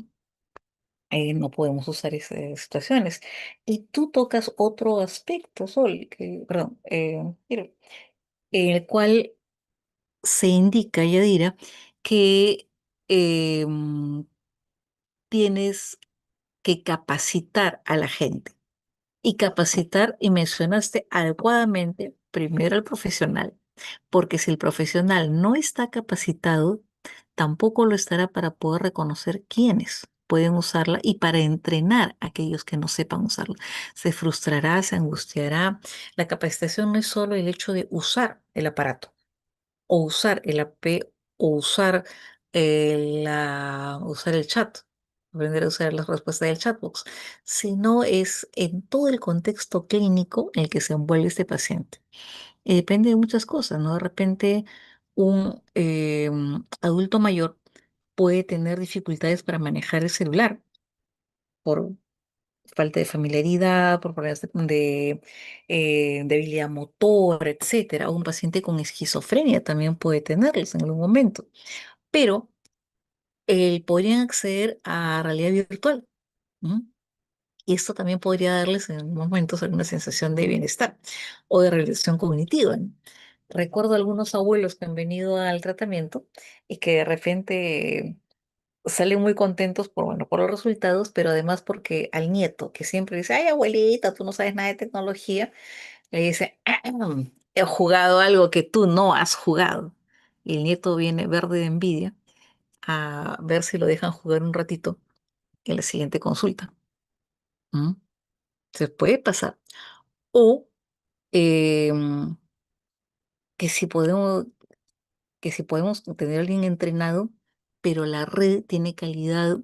no podemos usar esas situaciones. Y tú tocas otro aspecto, Sol, perdón, mira, en el cual se indica, Yadira, que tienes que capacitar a la gente. Y capacitar, y mencionaste adecuadamente, primero al profesional, porque si el profesional no está capacitado, tampoco lo estará para poder reconocer quiénes pueden usarla y para entrenar a aquellos que no sepan usarla. Se frustrará, se angustiará. La capacitación no es solo el hecho de usar el aparato o usar el AP o usar el chat, aprender a usar las respuestas del chatbox, sino es en todo el contexto clínico en el que se envuelve este paciente. Y depende de muchas cosas, ¿no? De repente un adulto mayor puede tener dificultades para manejar el celular por falta de familiaridad, por problemas de debilidad motora, etcétera. O un paciente con esquizofrenia también puede tenerlos en algún momento. Pero podrían acceder a realidad virtual. ¿M? Y esto también podría darles en momentos alguna sensación de bienestar o de realización cognitiva, ¿no? Recuerdo algunos abuelos que han venido al tratamiento y que de repente salen muy contentos por, bueno, por los resultados, pero además porque al nieto, que siempre dice, ay, abuelita, tú no sabes nada de tecnología, le dice, he jugado algo que tú no has jugado. Y el nieto viene verde de envidia a ver si lo dejan jugar un ratito en la siguiente consulta. ¿Mm? Se puede pasar. O em, que si podemos, que si podemos tener a alguien entrenado, pero la red tiene calidad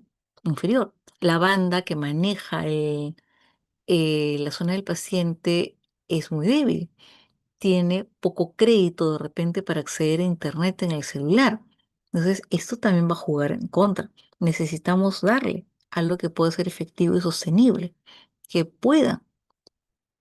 inferior. La banda que maneja la zona del paciente es muy débil. Tiene poco crédito de repente para acceder a Internet en el celular. Entonces, esto también va a jugar en contra. Necesitamos darle algo que pueda ser efectivo y sostenible, que pueda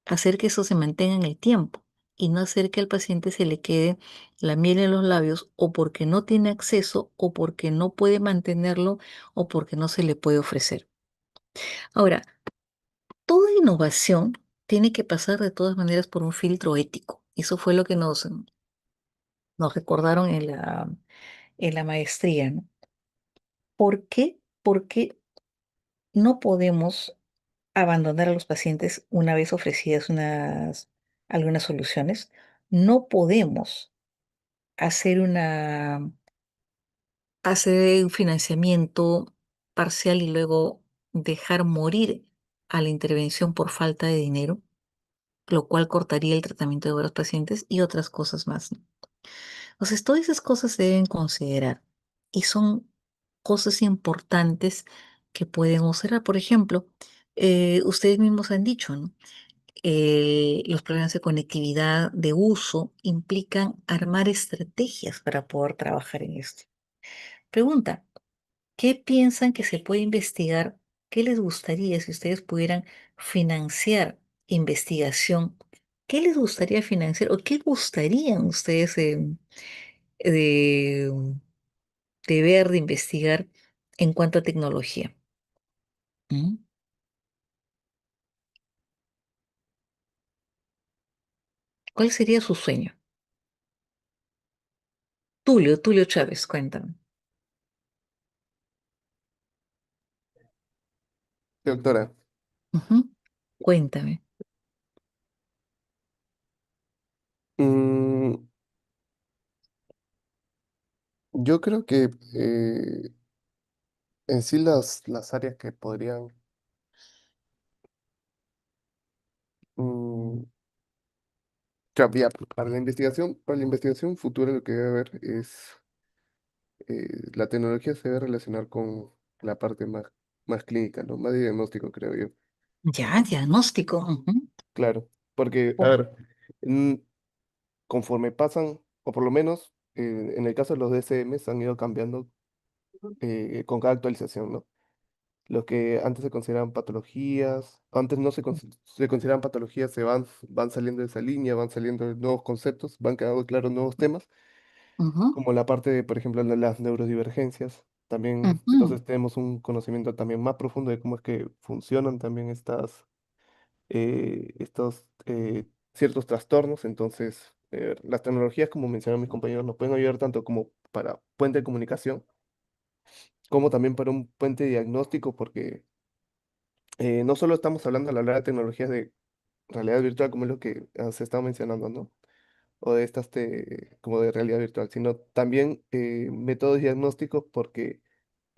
hacer que eso se mantenga en el tiempo y no hacer que al paciente se le quede la miel en los labios o porque no tiene acceso o porque no puede mantenerlo o porque no se le puede ofrecer. Ahora, toda innovación tiene que pasar de todas maneras por un filtro ético. Eso fue lo que nos recordaron en la maestría, ¿no? ¿Por qué? Porque no podemos abandonar a los pacientes una vez ofrecidas algunas soluciones. No podemos hacer hacer un financiamiento parcial y luego dejar morir a la intervención por falta de dinero, lo cual cortaría el tratamiento de varios pacientes y otras cosas más, ¿no? Entonces, todas esas cosas se deben considerar y son cosas importantes que pueden observar. Por ejemplo, ustedes mismos han dicho, ¿no? Los problemas de conectividad, de uso, implican armar estrategias para poder trabajar en esto. Pregunta, ¿qué piensan que se puede investigar? ¿Qué les gustaría si ustedes pudieran financiar investigación? ¿Qué les gustaría financiar o qué gustarían ustedes de, de ver, de investigar en cuanto a tecnología? ¿Mm? ¿Cuál sería su sueño? Tulio Chávez, cuéntame. Doctora, Ujú. Cuéntame. mm, yo creo que en sí las áreas que podrían mm, cambiar para la investigación futura lo que debe haber es la tecnología se debe relacionar con la parte más clínica, ¿no? Más de diagnóstico, creo yo. Ya, diagnóstico. Ujú. Claro, porque, a Oh, ver, mm, conforme pasan, o por lo menos en el caso de los DCMs han ido cambiando con cada actualización, ¿no? Lo que antes se consideraban patologías, antes no se consideraban patologías, van saliendo de esa línea, van saliendo nuevos conceptos, van quedando claros nuevos temas, ujú, como la parte de, por ejemplo, las neurodivergencias. También, ujú, entonces tenemos un conocimiento también más profundo de cómo es que funcionan también estos ciertos trastornos. Entonces, las tecnologías, como mencionaron mis compañeros, nos pueden ayudar tanto como para puente de comunicación, como también para un puente diagnóstico, porque no solo estamos hablando al hablar de tecnologías de realidad virtual, como es lo que se está mencionando, ¿no? O de estas como de realidad virtual, sino también métodos diagnósticos, porque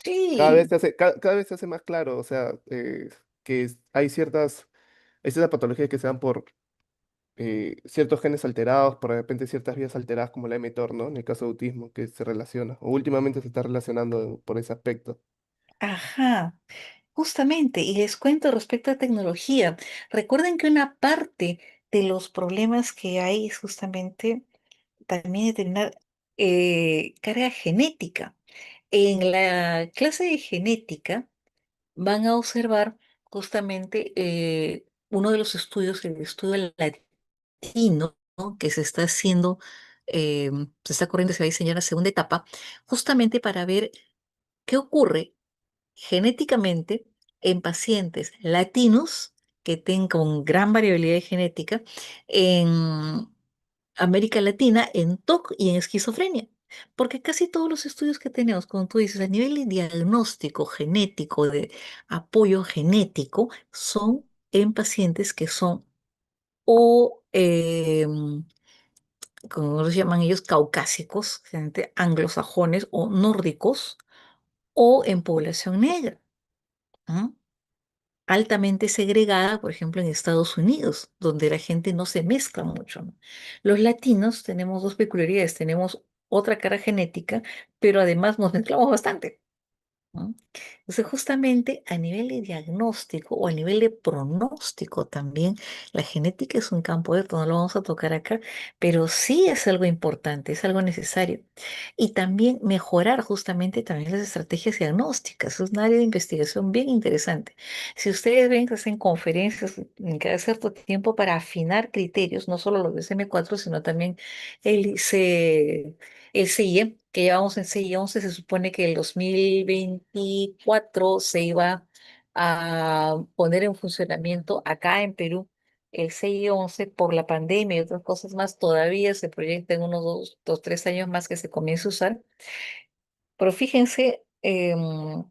sí, cada vez se hace más claro, o sea, hay ciertas patologías que se dan por ciertos genes alterados, por de repente ciertas vías alteradas como la mTOR, ¿no? En el caso de autismo, que se relaciona, o últimamente se está relacionando por ese aspecto. ajá. Justamente, y les cuento respecto a tecnología. Recuerden que una parte de los problemas que hay es justamente también determinar carga genética. En la clase de genética van a observar justamente uno de los estudios, el estudio latino, ¿no? Que se está haciendo, se está corriendo, se va a diseñar la segunda etapa, justamente para ver qué ocurre genéticamente en pacientes latinos que tengan con gran variabilidad genética en América Latina, en TOC y en esquizofrenia. Porque casi todos los estudios que tenemos, como tú dices, a nivel de diagnóstico genético, de apoyo genético, son en pacientes que son o, como los llaman ellos, caucásicos, gente anglosajones o nórdicos, o en población negra, ¿ah? Altamente segregada, por ejemplo, en Estados Unidos, donde la gente no se mezcla mucho, ¿no? Los latinos tenemos dos peculiaridades, tenemos otra cara genética, pero además nos mezclamos bastante, ¿no? Entonces, justamente a nivel de diagnóstico o a nivel de pronóstico también, la genética es un campo abierto, no lo vamos a tocar acá, pero sí es algo importante, es algo necesario. Y también mejorar justamente también las estrategias diagnósticas, es un área de investigación bien interesante. Si ustedes ven que hacen conferencias en cada cierto tiempo para afinar criterios, no solo los de SM4 sino también el el CIE, que llevamos en CIE 11, se supone que el 2024 se iba a poner en funcionamiento acá en Perú el CIE 11 por la pandemia y otras cosas más. Todavía se proyecta en unos 3 años más que se comience a usar. Pero fíjense que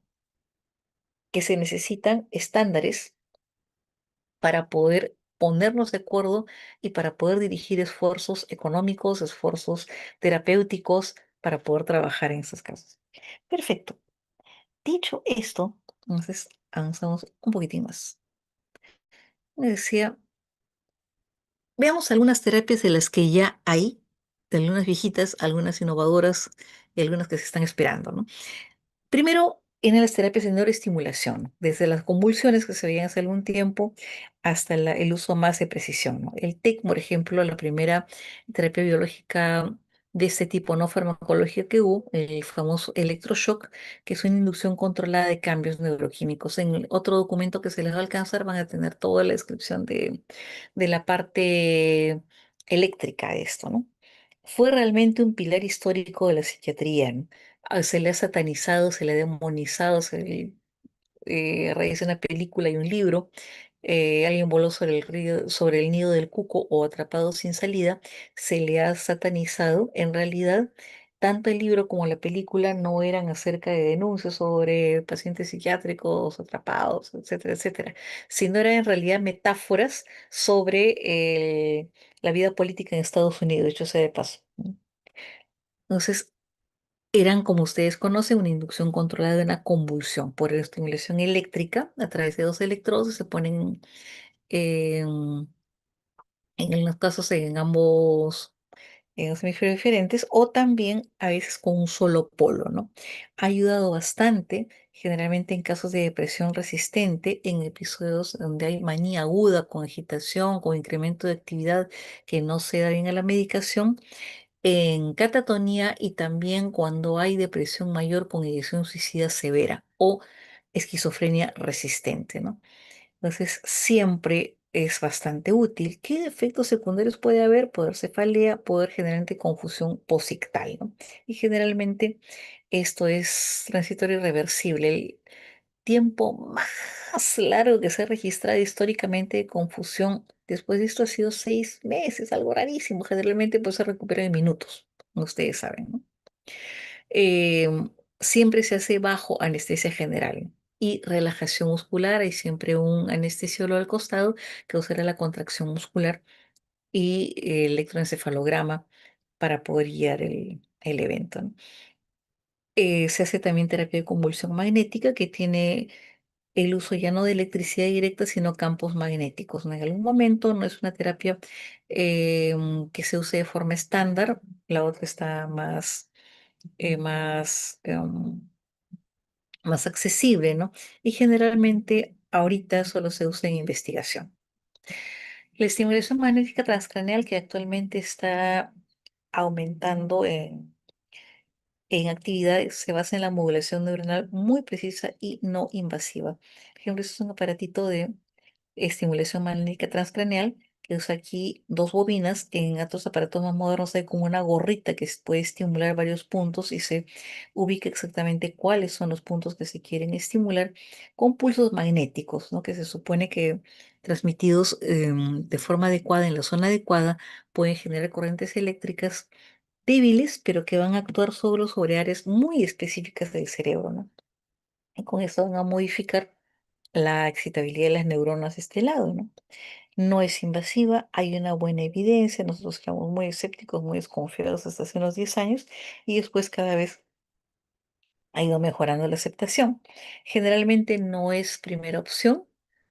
se necesitan estándares para poder ponernos de acuerdo y para poder dirigir esfuerzos económicos, esfuerzos terapéuticos, para poder trabajar en estos casos. Perfecto. Dicho esto, entonces avanzamos un poquitín más. Me decía, veamos algunas terapias de las que ya hay, de algunas viejitas, algunas innovadoras y algunas que se están esperando, ¿no? Primero, en las terapias de neuroestimulación, desde las convulsiones que se veían hace algún tiempo hasta el uso más de precisión, ¿no? El TEC, por ejemplo, la primera terapia biológica de este tipo no farmacológica que hubo, el famoso electroshock, que es una inducción controlada de cambios neuroquímicos. En el otro documento que se les va a alcanzar van a tener toda la descripción de la parte eléctrica de esto, ¿no? Fue realmente un pilar histórico de la psiquiatría, ¿no? Se le ha satanizado, se le ha demonizado, a raíz de una película y un libro, Alguien voló sobre el río, sobre el nido del cuco o Atrapado sin salida, se le ha satanizado. En realidad, tanto el libro como la película no eran acerca de denuncias sobre pacientes psiquiátricos atrapados, etcétera, etcétera, sino eran en realidad metáforas sobre la vida política en Estados Unidos, dicho sea de paso, ¿no? Entonces, eran, como ustedes conocen, una inducción controlada de una convulsión por estimulación eléctrica a través de dos electrodos. Se ponen en, en los casos en ambos en los hemisferios diferentes, o también a veces con un solo polo, ¿no? Ha ayudado bastante, generalmente en casos de depresión resistente, en episodios donde hay manía aguda, con agitación, con incremento de actividad que no se da bien a la medicación, en catatonía y también cuando hay depresión mayor con ideación suicida severa o esquizofrenia resistente, ¿no? Entonces, siempre es bastante útil. ¿Qué efectos secundarios puede haber? Poder cefalea, poder generar confusión posictal, ¿no? Y generalmente esto es transitorio y irreversible. El tiempo más largo que se ha registrado históricamente de confusión después de esto ha sido 6 meses, algo rarísimo. Generalmente pues se recupera en minutos, como ustedes saben, ¿no? Siempre se hace bajo anestesia general y relajación muscular. Hay siempre un anestesiólogo al costado que usará la contracción muscular y el electroencefalograma para poder guiar el evento, ¿no? Se hace también terapia de convulsión magnética que tiene el uso ya no de electricidad directa, sino campos magnéticos, ¿no? En algún momento no es una terapia que se use de forma estándar, la otra está más accesible, ¿no? Y generalmente ahorita solo se usa en investigación. La estimulación magnética transcraneal que actualmente está aumentando en actividades se basa en la modulación neuronal muy precisa y no invasiva. Por ejemplo, este es un aparatito de estimulación magnética transcraneal que usa aquí dos bobinas. En otros aparatos más modernos hay como una gorrita que puede estimular varios puntos y se ubica exactamente cuáles son los puntos que se quieren estimular con pulsos magnéticos, ¿no? Que se supone que transmitidos de forma adecuada en la zona adecuada pueden generar corrientes eléctricas débiles, pero que van a actuar solo sobre áreas muy específicas del cerebro, ¿no? Y con eso van a modificar la excitabilidad de las neuronas de este lado, ¿no? No es invasiva, hay una buena evidencia, nosotros éramos muy escépticos, muy desconfiados hasta hace unos 10 años y después cada vez ha ido mejorando la aceptación. Generalmente no es primera opción,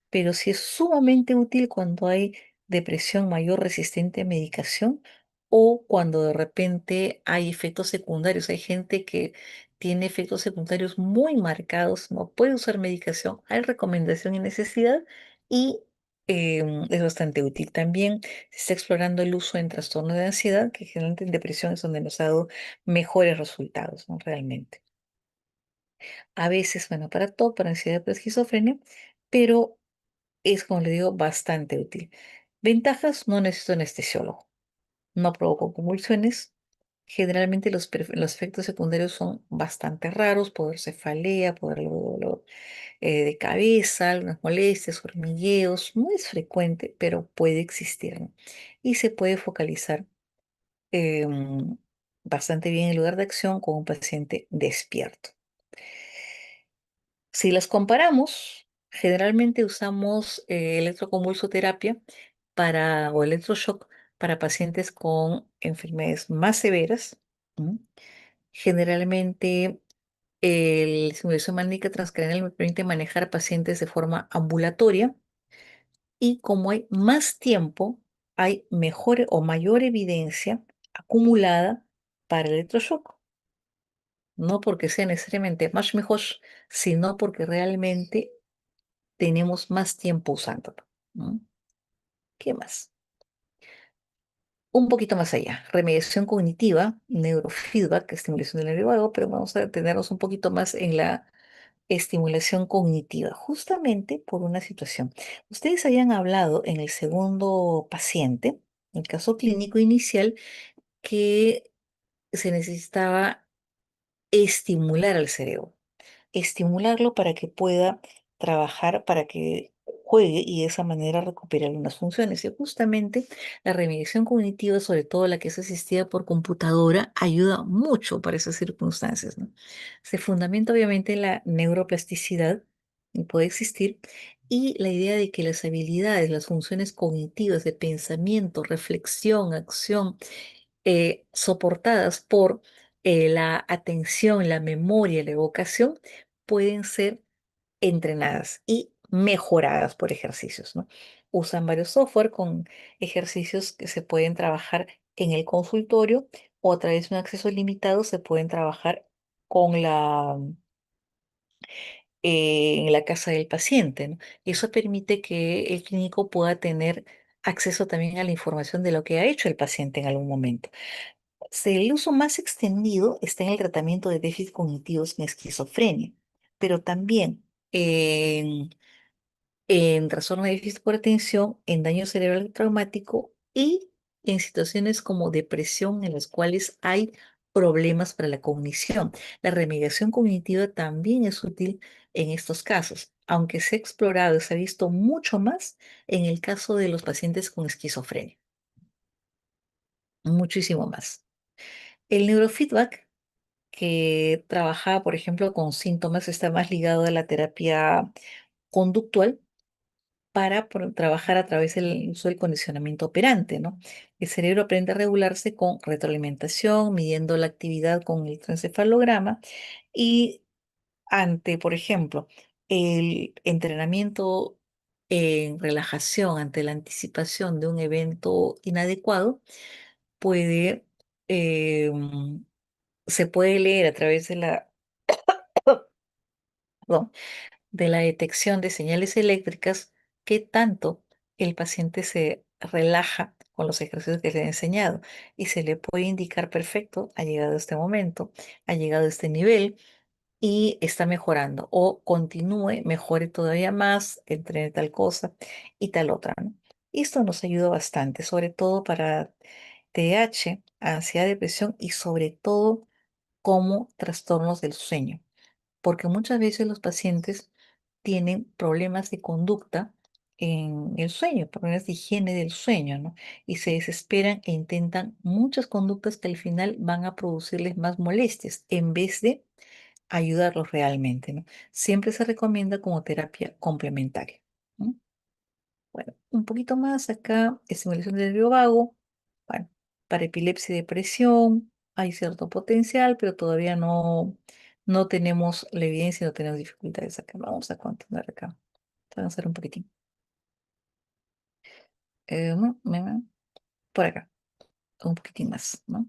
pero sí es sumamente útil cuando hay depresión mayor resistente a medicación o cuando de repente hay efectos secundarios. Hay gente que tiene efectos secundarios muy marcados, no puede usar medicación, hay recomendación y necesidad y es bastante útil. También se está explorando el uso en trastorno de ansiedad, que generalmente en depresión es donde nos ha dado mejores resultados, ¿no? Realmente. A veces, bueno, para todo, para ansiedad, para esquizofrenia, pero es, como le digo, bastante útil. Ventajas, no necesito anestesiólogo, no provoco convulsiones. Generalmente los efectos secundarios son bastante raros, poder cefalea, poder dolor de cabeza, algunas molestias, hormigueos, no es frecuente, pero puede existir, ¿no? Y se puede focalizar em, bastante bien el lugar de acción con un paciente despierto. Si las comparamos, generalmente usamos electroconvulsoterapia o electroshock para pacientes con enfermedades más severas. ¿M? Generalmente, la estimulación magnética transcranial me permite manejar pacientes de forma ambulatoria y como hay más tiempo, hay mejor o mayor evidencia acumulada para el electroshock. No porque sea necesariamente más mejor, sino porque realmente tenemos más tiempo usándolo. ¿No? ¿Qué más? Un poquito más allá, remediación cognitiva, neurofeedback, estimulación del nervio vago, pero vamos a detenernos un poquito más en la estimulación cognitiva, justamente por una situación. Ustedes habían hablado en el segundo paciente, el caso clínico inicial, que se necesitaba estimular al cerebro. Estimularlo para que pueda trabajar, para que juegue y de esa manera recupere algunas funciones. Y justamente la remediación cognitiva, sobre todo la que es asistida por computadora, ayuda mucho para esas circunstancias, ¿no? Se fundamenta obviamente en la neuroplasticidad y puede existir. Y la idea de que las habilidades, las funciones cognitivas de pensamiento, reflexión, acción, soportadas por la atención, la memoria, la evocación, pueden ser entrenadas y mejoradas por ejercicios, ¿no? Usan varios software con ejercicios que se pueden trabajar en el consultorio o a través de un acceso limitado se pueden trabajar con en la casa del paciente, ¿no? Y eso permite que el clínico pueda tener acceso también a la información de lo que ha hecho el paciente en algún momento. El uso más extendido está en el tratamiento de déficits cognitivos en esquizofrenia, pero también en trastorno de déficit por atención, en daño cerebral traumático y en situaciones como depresión en las cuales hay problemas para la cognición. La remediación cognitiva también es útil en estos casos, aunque se ha explorado y se ha visto mucho más en el caso de los pacientes con esquizofrenia, muchísimo más. El neurofeedback que trabaja, por ejemplo, con síntomas, está más ligado a la terapia conductual para trabajar a través del uso del condicionamiento operante, ¿no? El cerebro aprende a regularse con retroalimentación, midiendo la actividad con el electroencefalograma y ante, por ejemplo, el entrenamiento en relajación ante la anticipación de un evento inadecuado, puede, se puede leer a través de perdón, de la detección de señales eléctricas, qué tanto el paciente se relaja con los ejercicios que le he enseñado y se le puede indicar perfecto, ha llegado a este momento, ha llegado a este nivel y está mejorando o continúe, mejore todavía más, entrene tal cosa y tal otra, ¿no? Y esto nos ayuda bastante, sobre todo para TH, ansiedad, depresión y sobre todo como trastornos del sueño, porque muchas veces los pacientes tienen problemas de conducta en el sueño, problemas de higiene del sueño, ¿no? Y se desesperan e intentan muchas conductas que al final van a producirles más molestias en vez de ayudarlos realmente, ¿no? Siempre se recomienda como terapia complementaria, ¿no? Bueno, un poquito más acá, estimulación del nervio vago. Bueno, para epilepsia y depresión hay cierto potencial, pero todavía no tenemos la evidencia, no tenemos dificultades acá. Vamos a continuar acá. Vamos a avanzar un poquitín. Por acá, un poquitín más, ¿no?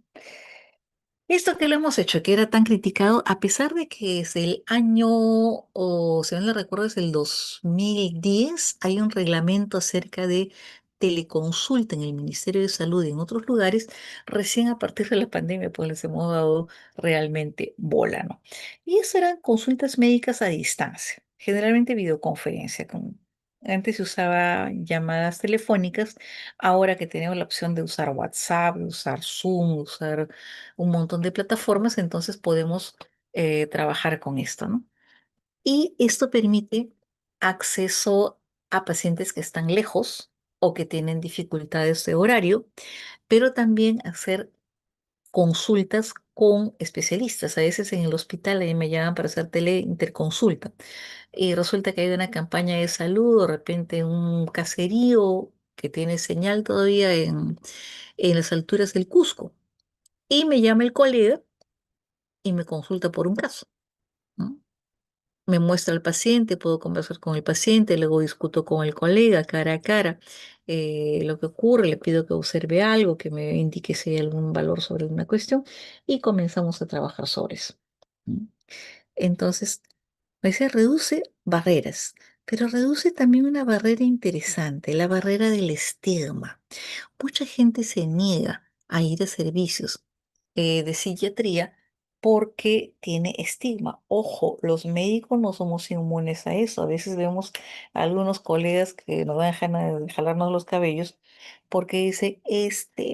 Esto que lo hemos hecho, que era tan criticado, a pesar de que es el año, o si no le recuerdo, es el 2010, hay un reglamento acerca de teleconsulta en el Ministerio de Salud y en otros lugares, recién a partir de la pandemia, pues les hemos dado realmente bola, ¿no? Y eso eran consultas médicas a distancia, generalmente videoconferencia. Antes se usaba llamadas telefónicas, ahora que tenemos la opción de usar WhatsApp, de usar Zoom, de usar un montón de plataformas, entonces podemos trabajar con esto, ¿no? Y esto permite acceso a pacientes que están lejos o que tienen dificultades de horario, pero también hacer consultas con especialistas. A veces en el hospital ahí me llaman para hacer teleinterconsulta y resulta que hay una campaña de salud, de repente un caserío que tiene señal todavía en las alturas del Cusco. Y me llama el colega y me consulta por un caso, ¿no? Me muestra al paciente, puedo conversar con el paciente, luego discuto con el colega cara a cara lo que ocurre, le pido que observe algo, que me indique si hay algún valor sobre una cuestión y comenzamos a trabajar sobre eso. ¿No? Entonces, me decía, reduce barreras, pero reduce también una barrera interesante, la barrera del estigma. Mucha gente se niega a ir a servicios de psiquiatría porque tiene estigma. Ojo, los médicos no somos inmunes a eso. A veces vemos a algunos colegas que nos dejan de jalarnos los cabellos porque dice,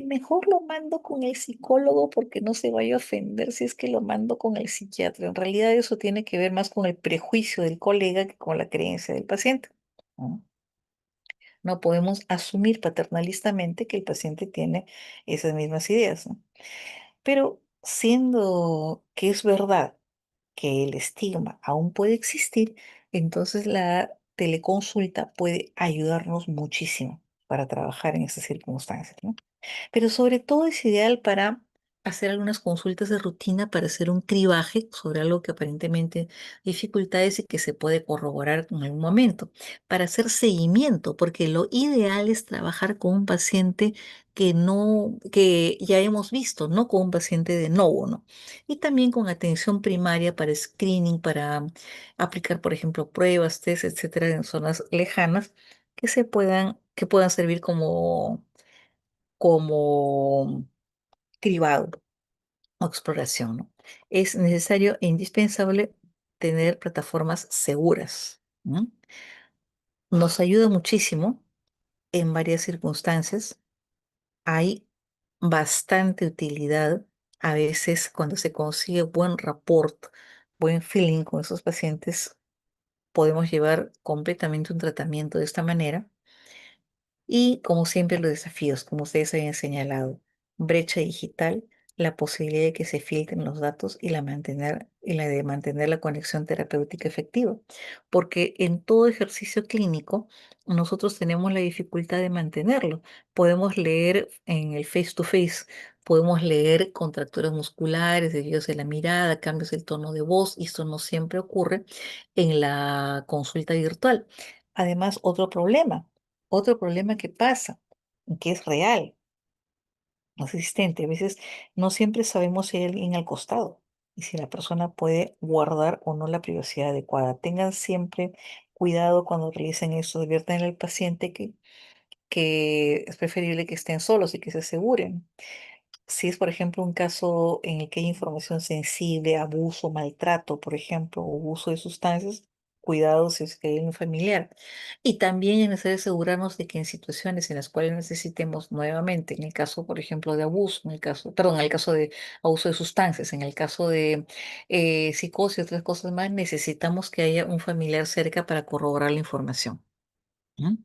mejor lo mando con el psicólogo porque no se vaya a ofender si es que lo mando con el psiquiatra. En realidad eso tiene que ver más con el prejuicio del colega que con la creencia del paciente. ¿No? No podemos asumir paternalistamente que el paciente tiene esas mismas ideas, ¿no? Pero siendo que es verdad que el estigma aún puede existir, entonces la teleconsulta puede ayudarnos muchísimo para trabajar en esas circunstancias, ¿no? Pero sobre todo es ideal para hacer algunas consultas de rutina para hacer un cribaje sobre algo que aparentemente dificultades y que se puede corroborar en algún momento, para hacer seguimiento, porque lo ideal es trabajar con un paciente que ya hemos visto, no con un paciente de nuevo, ¿no? Y también con atención primaria para screening, para aplicar, por ejemplo, pruebas, test, etcétera, en zonas lejanas que puedan servir como cribado o exploración, ¿no? Es necesario e indispensable tener plataformas seguras, ¿no? Nos ayuda muchísimo en varias circunstancias. Hay bastante utilidad a veces cuando se consigue buen rapport, buen feeling con esos pacientes, podemos llevar completamente un tratamiento de esta manera. Y como siempre los desafíos, como ustedes habían señalado, brecha digital, la posibilidad de que se filtren los datos y la de mantener la conexión terapéutica efectiva. Porque en todo ejercicio clínico nosotros tenemos la dificultad de mantenerlo. Podemos leer en el face to face, podemos leer contracturas musculares, desvíos de la mirada, cambios del tono de voz, y esto no siempre ocurre en la consulta virtual. Además, otro problema que pasa, que es real, no es existente. A veces no siempre sabemos si hay alguien al costado y si la persona puede guardar o no la privacidad adecuada. Tengan siempre cuidado cuando realicen eso, adviertan al paciente que es preferible que estén solos y que se aseguren. Si es, por ejemplo, un caso en el que hay información sensible, abuso, maltrato, por ejemplo, o uso de sustancias, cuidado si es que hay un familiar. Y también es necesario asegurarnos de que en situaciones en las cuales necesitemos nuevamente, en el caso, por ejemplo, de abuso, en el caso de abuso de sustancias, en el caso de psicosis y otras cosas más, necesitamos que haya un familiar cerca para corroborar la información. ¿No?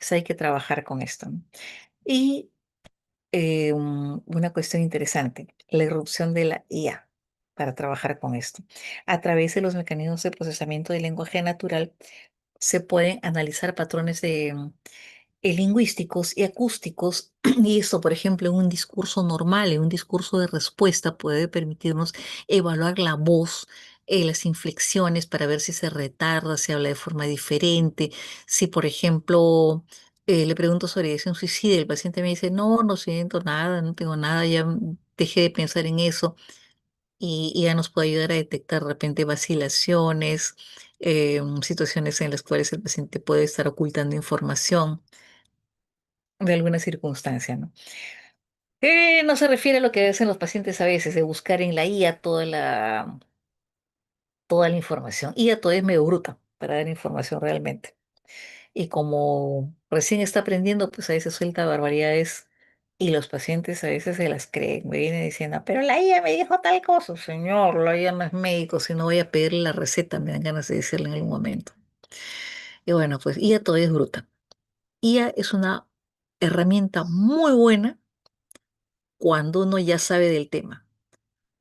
Entonces hay que trabajar con esto, ¿no? Y una cuestión interesante, la irrupción de la IA para trabajar con esto. A través de los mecanismos de procesamiento del lenguaje natural se pueden analizar patrones lingüísticos y acústicos, y esto, por ejemplo, en un discurso normal, en un discurso de respuesta, puede permitirnos evaluar la voz, las inflexiones para ver si se retarda, si habla de forma diferente, si, por ejemplo, le pregunto sobre un suicidio, el paciente me dice, no, no siento nada, no tengo nada, ya dejé de pensar en eso, y ya nos puede ayudar a detectar de repente vacilaciones, situaciones en las cuales el paciente puede estar ocultando información de alguna circunstancia, ¿no? No se refiere a lo que hacen los pacientes a veces, de buscar en la IA toda la información. IA todavía es medio bruta para dar información realmente. Y como recién está aprendiendo, pues a veces suelta barbaridades y los pacientes a veces se las creen. Me vienen diciendo, pero la IA me dijo tal cosa. Señor, la IA no es médico, si no voy a pedirle la receta, me dan ganas de decirle en algún momento. Y bueno, pues IA todavía es bruta. IA es una herramienta muy buena cuando uno ya sabe del tema.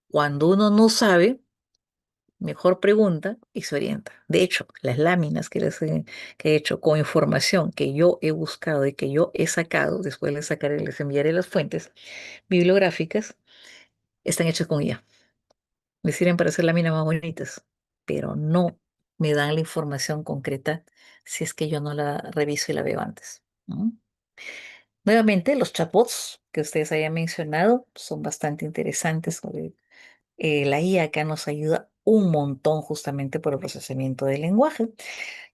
Cuando uno no sabe, mejor pregunta y se orienta. De hecho, las láminas que he hecho con información que yo he buscado y que yo he sacado, después les sacaré, les enviaré las fuentes bibliográficas, están hechas con IA. Me sirven para hacer láminas más bonitas, pero no me dan la información concreta si es que yo no la reviso y la veo antes, ¿no? Nuevamente, los chatbots que ustedes hayan mencionado son bastante interesantes. La IA acá nos ayuda un montón justamente por el procesamiento del lenguaje.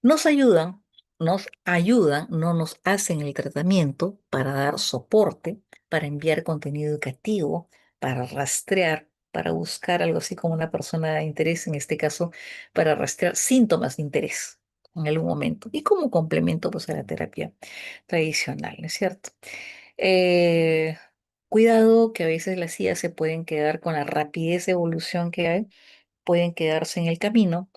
Nos ayudan, no nos hacen el tratamiento para dar soporte, para enviar contenido educativo, para rastrear, para buscar algo así como una persona de interés, en este caso, para rastrear síntomas de interés en algún momento y como complemento pues a la terapia tradicional, ¿no es cierto? Eh, Cuidado que a veces las IA se pueden quedar con la rapidez de evolución que hay, pueden quedarse en el camino.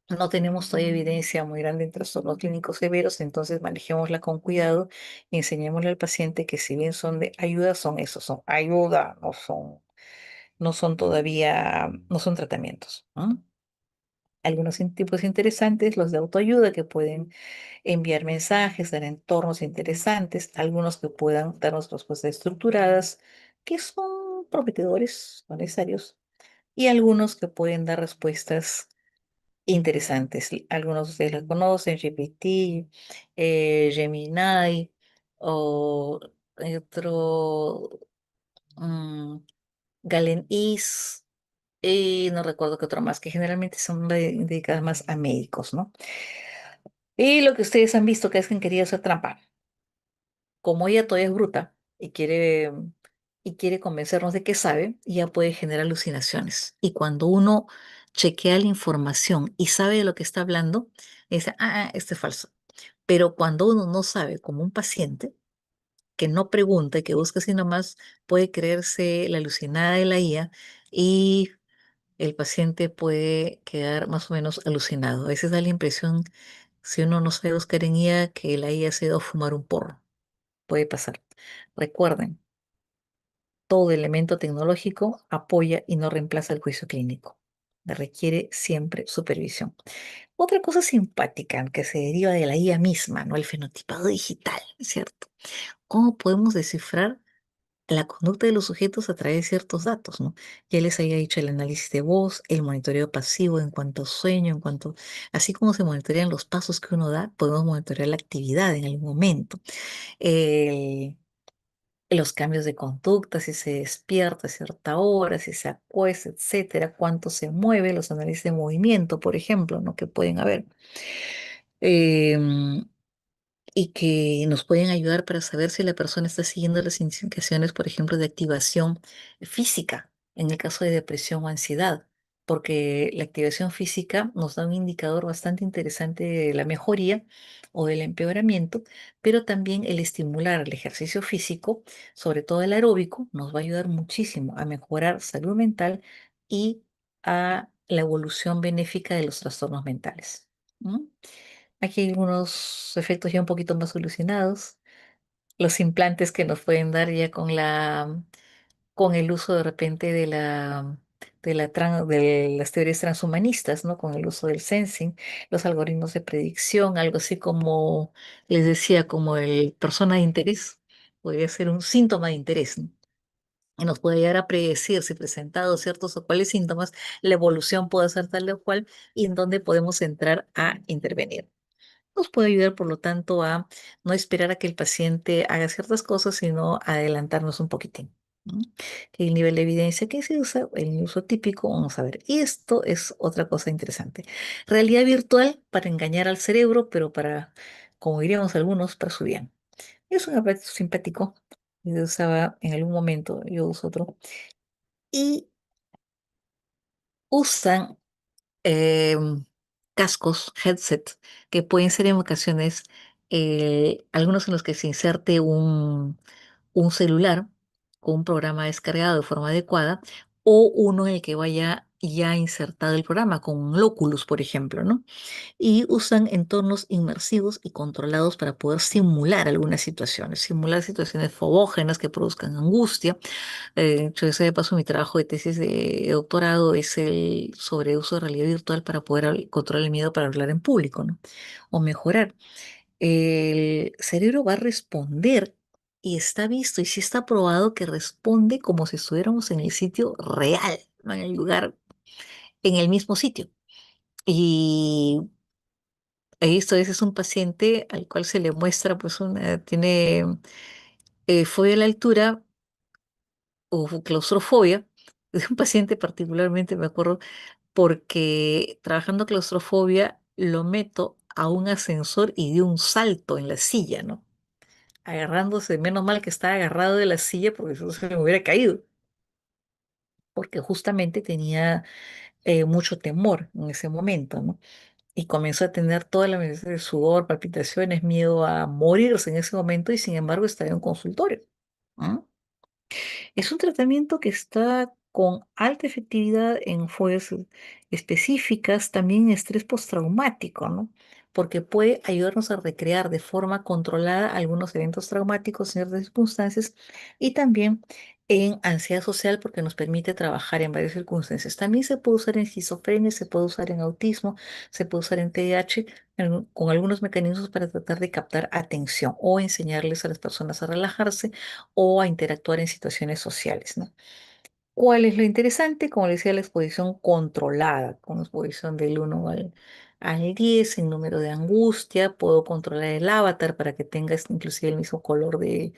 No tenemos todavía evidencia muy grande en trastornos clínicos severos, entonces manejémosla con cuidado y enseñémosle al paciente que si bien son de ayuda, son eso, son ayuda, no son todavía, no son tratamientos, ¿no? Algunos tipos interesantes, los de autoayuda que pueden enviar mensajes, dar entornos interesantes, algunos que puedan darnos respuestas estructuradas, que son prometedores, son necesarios, y algunos que pueden dar respuestas interesantes. Algunos de ustedes los conocen, GPT, Gemini, o hay otro, mm, Galen-Is, y no recuerdo qué otro más, que generalmente son dedicadas más a médicos, ¿no? Y lo que ustedes han visto que es que querido hacer trampa. Como ella todavía es bruta y quiere convencernos de que sabe, ya puede generar alucinaciones. Y cuando uno chequea la información y sabe de lo que está hablando, dice, esto es falso. Pero cuando uno no sabe, como un paciente que no pregunta y que busca así nomás, puede creerse la alucinada de la IA y el paciente puede quedar más o menos alucinado. A veces da la impresión, si uno no sabe buscar en IA, que la IA se ha ido a fumar un porro. Puede pasar. Recuerden, todo elemento tecnológico apoya y no reemplaza el juicio clínico. Requiere siempre supervisión. Otra cosa simpática que se deriva de la IA misma, ¿no? El fenotipado digital, ¿cierto? ¿Cómo podemos descifrar la conducta de los sujetos a través de ciertos datos, ¿no? Ya les había dicho el análisis de voz, el monitoreo pasivo en cuanto a sueño, así como se monitorean los pasos que uno da, podemos monitorear la actividad en algún momento. El los cambios de conducta, si se despierta a cierta hora, si se acuesta, etcétera, cuánto se mueve, los análisis de movimiento, por ejemplo, ¿no? Que pueden haber. Em, y que nos pueden ayudar para saber si la persona está siguiendo las indicaciones, por ejemplo, de activación física, en el caso de depresión o ansiedad, porque la activación física nos da un indicador bastante interesante de la mejoría o del empeoramiento, pero también el estimular el ejercicio físico, sobre todo el aeróbico, nos va a ayudar muchísimo a mejorar salud mental y a la evolución benéfica de los trastornos mentales. ¿No? Aquí hay algunos efectos ya un poquito más solucionados. Los implantes que nos pueden dar ya con el uso de repente de las teorías transhumanistas, ¿no? Con el uso del sensing, los algoritmos de predicción, algo así como les decía, como el persona de interés, podría ser un síntoma de interés, ¿no? Y nos puede llegar a predecir si presentados ciertos o cuáles síntomas, la evolución puede ser tal o cual y en dónde podemos entrar a intervenir. Nos puede ayudar, por lo tanto, a no esperar a que el paciente haga ciertas cosas, sino adelantarnos un poquitín. ¿No? El nivel de evidencia que se usa, el uso típico, vamos a ver. Y esto es otra cosa interesante. Realidad virtual para engañar al cerebro, pero para, como diríamos algunos, para su bien. Es un aparato simpático. Yo usaba en algún momento, yo uso otro. Y usan em, cascos, headsets, que pueden ser en ocasiones algunos en los que se inserte un celular con un programa descargado de forma adecuada o uno en el que vaya ya insertado el programa, con un Oculus, por ejemplo, ¿no? Y usan entornos inmersivos y controlados para poder simular algunas situaciones, simular situaciones fobógenas que produzcan angustia. Yo sé de paso mi trabajo de tesis de doctorado es el sobre uso de realidad virtual para poder controlar el miedo para hablar en público, ¿no? O mejorar. El cerebro va a responder y está visto y sí está probado que responde como si estuviéramos en el sitio real, ¿no? En el lugar, en el mismo sitio. Y esto es un paciente al cual se le muestra, pues, tiene fobia a la altura o claustrofobia. Es un paciente particularmente, me acuerdo, porque trabajando claustrofobia lo meto a un ascensor y dio un salto en la silla, ¿no? Agarrándose, menos mal que estaba agarrado de la silla porque si no se me hubiera caído, porque justamente tenía mucho temor en ese momento, ¿no? Y comenzó a tener toda la necesidad de sudor, palpitaciones, miedo a morirse en ese momento y sin embargo estaba en un consultorio. ¿Ah? Es un tratamiento que está con alta efectividad en fobias específicas, también en estrés postraumático, ¿no? Porque puede ayudarnos a recrear de forma controlada algunos eventos traumáticos en ciertas circunstancias y también en ansiedad social porque nos permite trabajar en varias circunstancias. También se puede usar en esquizofrenia, se puede usar en autismo, se puede usar en TDAH con algunos mecanismos para tratar de captar atención o enseñarles a las personas a relajarse o a interactuar en situaciones sociales, ¿no? ¿Cuál es lo interesante? Como les decía, la exposición controlada, con exposición del 1 al 10 en número de angustia. Puedo controlar el avatar para que tenga inclusive el mismo color de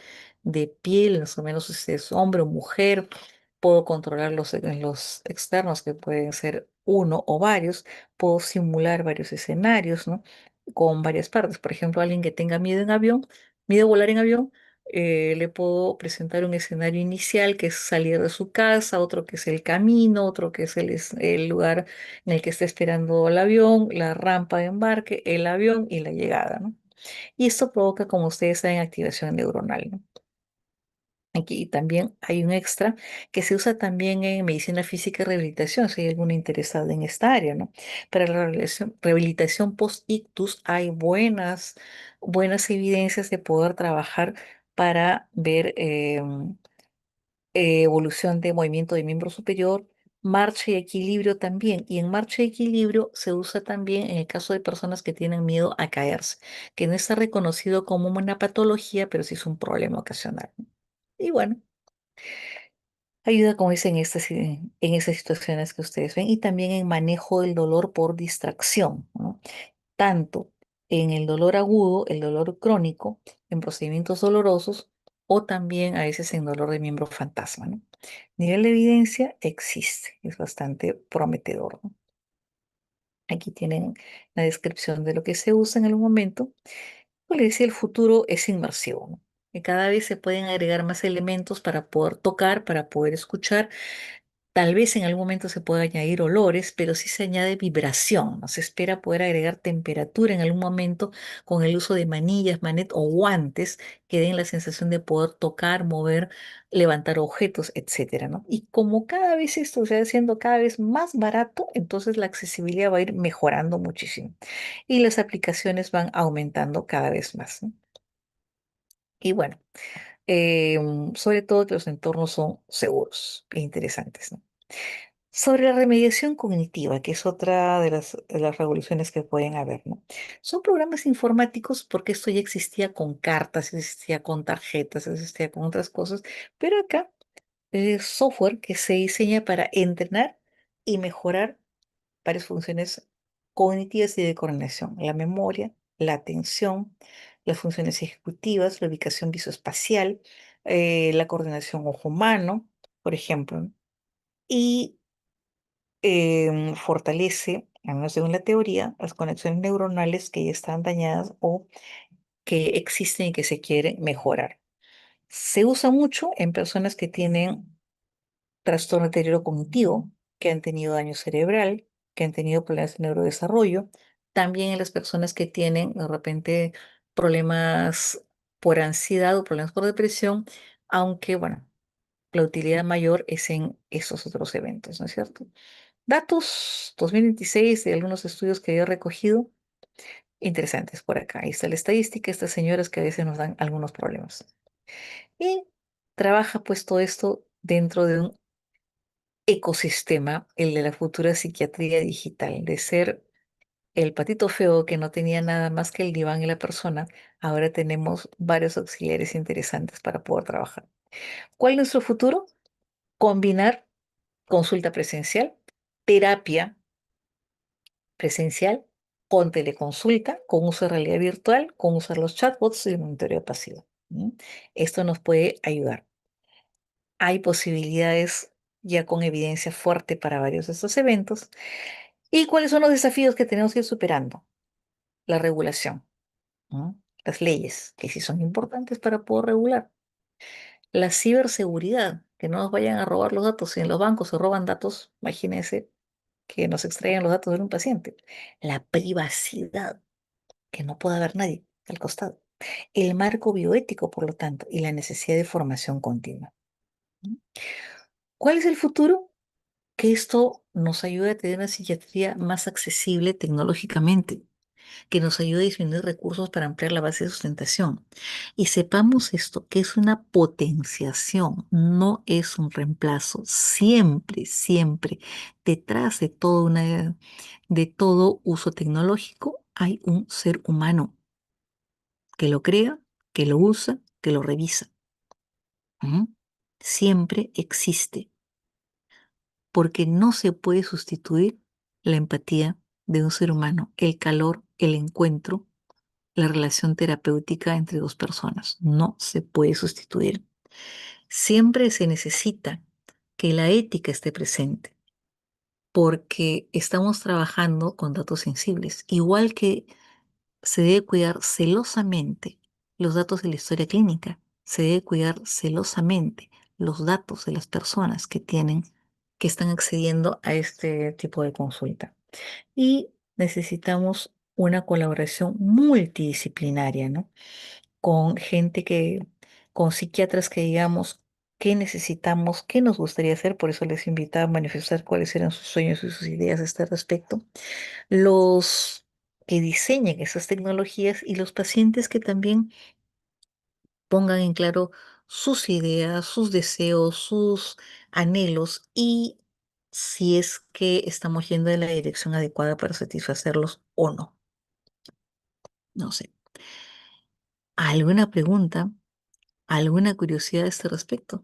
piel, más o menos si es hombre o mujer. Puedo controlar los externos, que pueden ser uno o varios. Puedo simular varios escenarios, ¿no? Con varias partes. Por ejemplo, alguien que tenga miedo en avión, miedo a volar en avión, le puedo presentar un escenario inicial que es salir de su casa, otro que es el camino, otro que es el lugar en el que está esperando el avión, la rampa de embarque, el avión y la llegada, ¿no? Y esto provoca, como ustedes saben, activación neuronal, ¿no? Aquí también hay un extra que se usa también en medicina física y rehabilitación, si hay alguna interesada en esta área, ¿no? Para la rehabilitación post-ictus hay buenas evidencias de poder trabajar para ver evolución de movimiento de miembro superior, marcha y equilibrio también. Y en marcha y equilibrio se usa también en el caso de personas que tienen miedo a caerse, que no está reconocido como una patología, pero sí es un problema ocasional, ¿no? Y bueno. Ayuda, como dicen, en esas situaciones que ustedes ven y también en manejo del dolor por distracción, ¿no? Tanto en el dolor agudo, el dolor crónico, en procedimientos dolorosos o también a veces en dolor de miembro fantasma, ¿no? Nivel de evidencia existe, es bastante prometedor, ¿no? Aquí tienen la descripción de lo que se usa en el momento. Como les decía, el futuro es inmersivo, ¿no? Y cada vez se pueden agregar más elementos para poder tocar, para poder escuchar Tal vez en algún momento se pueda añadir olores, pero sí se añade vibración. No se espera poder agregar temperatura en algún momento con el uso de manillas, manet o guantes que den la sensación de poder tocar, mover, levantar objetos, etcétera, ¿no? Y como cada vez esto se va haciendo cada vez más barato, entonces la accesibilidad va a ir mejorando muchísimo y las aplicaciones van aumentando cada vez más, ¿no? Y bueno, sobre todo que los entornos son seguros e interesantes, ¿no? Sobre la remediación cognitiva, que es otra de las revoluciones que pueden haber, ¿no? Son programas informáticos porque esto ya existía con cartas, existía con tarjetas, existía con otras cosas, pero acá es software que se diseña para entrenar y mejorar varias funciones cognitivas y de coordinación, la memoria, la atención, las funciones ejecutivas, la ubicación visoespacial, la coordinación ojo-mano, por ejemplo, ¿no? Y fortalece, al menos según la teoría, las conexiones neuronales que ya están dañadas o que existen y que se quieren mejorar. Se usa mucho en personas que tienen trastorno de deterioro cognitivo, que han tenido daño cerebral, que han tenido problemas de neurodesarrollo, también en las personas que tienen de repente problemas por ansiedad o problemas por depresión, aunque bueno, la utilidad mayor es en esos otros eventos, ¿no es cierto? Datos 2026 de algunos estudios que he recogido, interesantes por acá. Ahí está la estadística, estas señoras que a veces nos dan algunos problemas. Y trabaja pues todo esto dentro de un ecosistema, el de la futura psiquiatría digital, de ser el patito feo que no tenía nada más que el diván y la persona, ahora tenemos varios auxiliares interesantes para poder trabajar. ¿Cuál es nuestro futuro? Combinar consulta presencial, terapia presencial, con teleconsulta, con uso de realidad virtual, con usar los chatbots y el monitoreo pasivo. ¿Mm? Esto nos puede ayudar. Hay posibilidades ya con evidencia fuerte para varios de estos eventos. ¿Y cuáles son los desafíos que tenemos que ir superando? La regulación, ¿no? Las leyes, que sí son importantes para poder regular. La ciberseguridad, que no nos vayan a robar los datos. Si en los bancos se roban datos, imagínense que nos extraigan los datos de un paciente. La privacidad, que no pueda haber nadie al costado. El marco bioético, por lo tanto, y la necesidad de formación continua. ¿Mm? ¿Cuál es el futuro? Que esto nos ayude a tener una psiquiatría más accesible tecnológicamente, que nos ayude a disminuir recursos para ampliar la base de sustentación. Y sepamos esto, que es una potenciación, no es un reemplazo. Siempre, siempre, detrás de todo uso tecnológico hay un ser humano que lo crea, que lo usa, que lo revisa. ¿Mm? Siempre existe, porque no se puede sustituir la empatía de un ser humano, el calor, el encuentro, la relación terapéutica entre dos personas. No se puede sustituir. Siempre se necesita que la ética esté presente, porque estamos trabajando con datos sensibles, igual que se debe cuidar celosamente los datos de la historia clínica. Se debe cuidar celosamente los datos de las personas que están accediendo a este tipo de consulta. Y necesitamos una colaboración multidisciplinaria, ¿no? Con con psiquiatras que digamos qué necesitamos, qué nos gustaría hacer. Por eso les invitaba a manifestar cuáles eran sus sueños y sus ideas a este respecto, los que diseñen esas tecnologías y los pacientes que también pongan en claro sus ideas, sus deseos, sus anhelos y si es que estamos yendo en la dirección adecuada para satisfacerlos o no. No sé. ¿Alguna pregunta? ¿Alguna curiosidad a este respecto?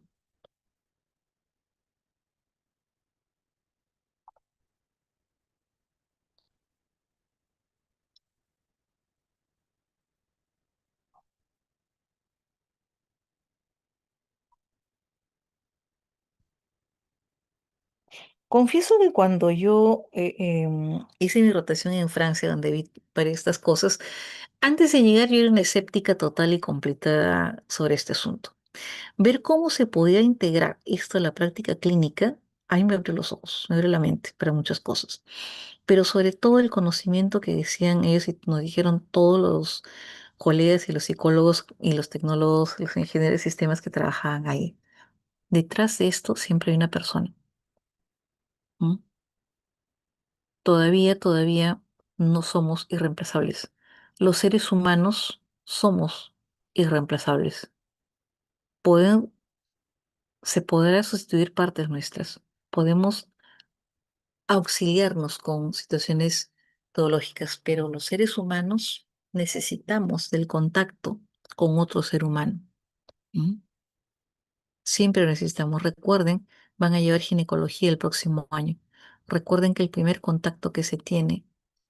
Confieso que cuando yo hice mi rotación en Francia, donde vi varias estas cosas, antes de llegar yo era una escéptica total y completa sobre este asunto. Ver cómo se podía integrar esto a la práctica clínica Ahí me abrió los ojos, me abrió la mente para muchas cosas. Pero sobre todo el conocimiento que decían ellos y nos dijeron todos los colegas y los psicólogos y los tecnólogos, los ingenieros de sistemas que trabajaban ahí. Detrás de esto siempre hay una persona. ¿M? Todavía no somos irreemplazables. Los seres humanos somos irreemplazables. Pueden, se podrá sustituir partes nuestras. Podemos auxiliarnos con situaciones teológicas, pero los seres humanos necesitamos del contacto con otro ser humano. ¿M? Siempre lo necesitamos. Recuerden, van a llevar ginecología el próximo año. Recuerden que el primer contacto que se tiene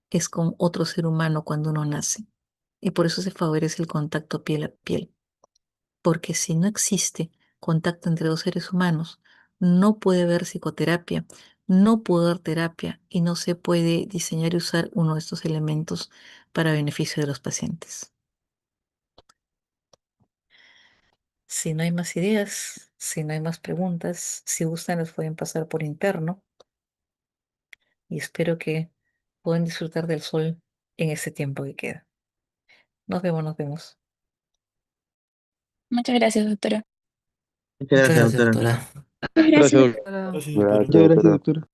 es con otro ser humano cuando uno nace. Y por eso se favorece el contacto piel a piel. Porque si no existe contacto entre dos seres humanos, no puede haber psicoterapia, no puede haber terapia y no se puede diseñar y usar uno de estos elementos para beneficio de los pacientes. Si no hay más ideas, si no hay más preguntas, si gustan, las pueden pasar por interno y espero que puedan disfrutar del sol en ese tiempo que queda. Nos vemos, nos vemos. Muchas gracias, doctora. Muchas Muchas gracias, gracias, doctora. doctora. Gracias. Gracias, Muchas doctora. gracias, doctora.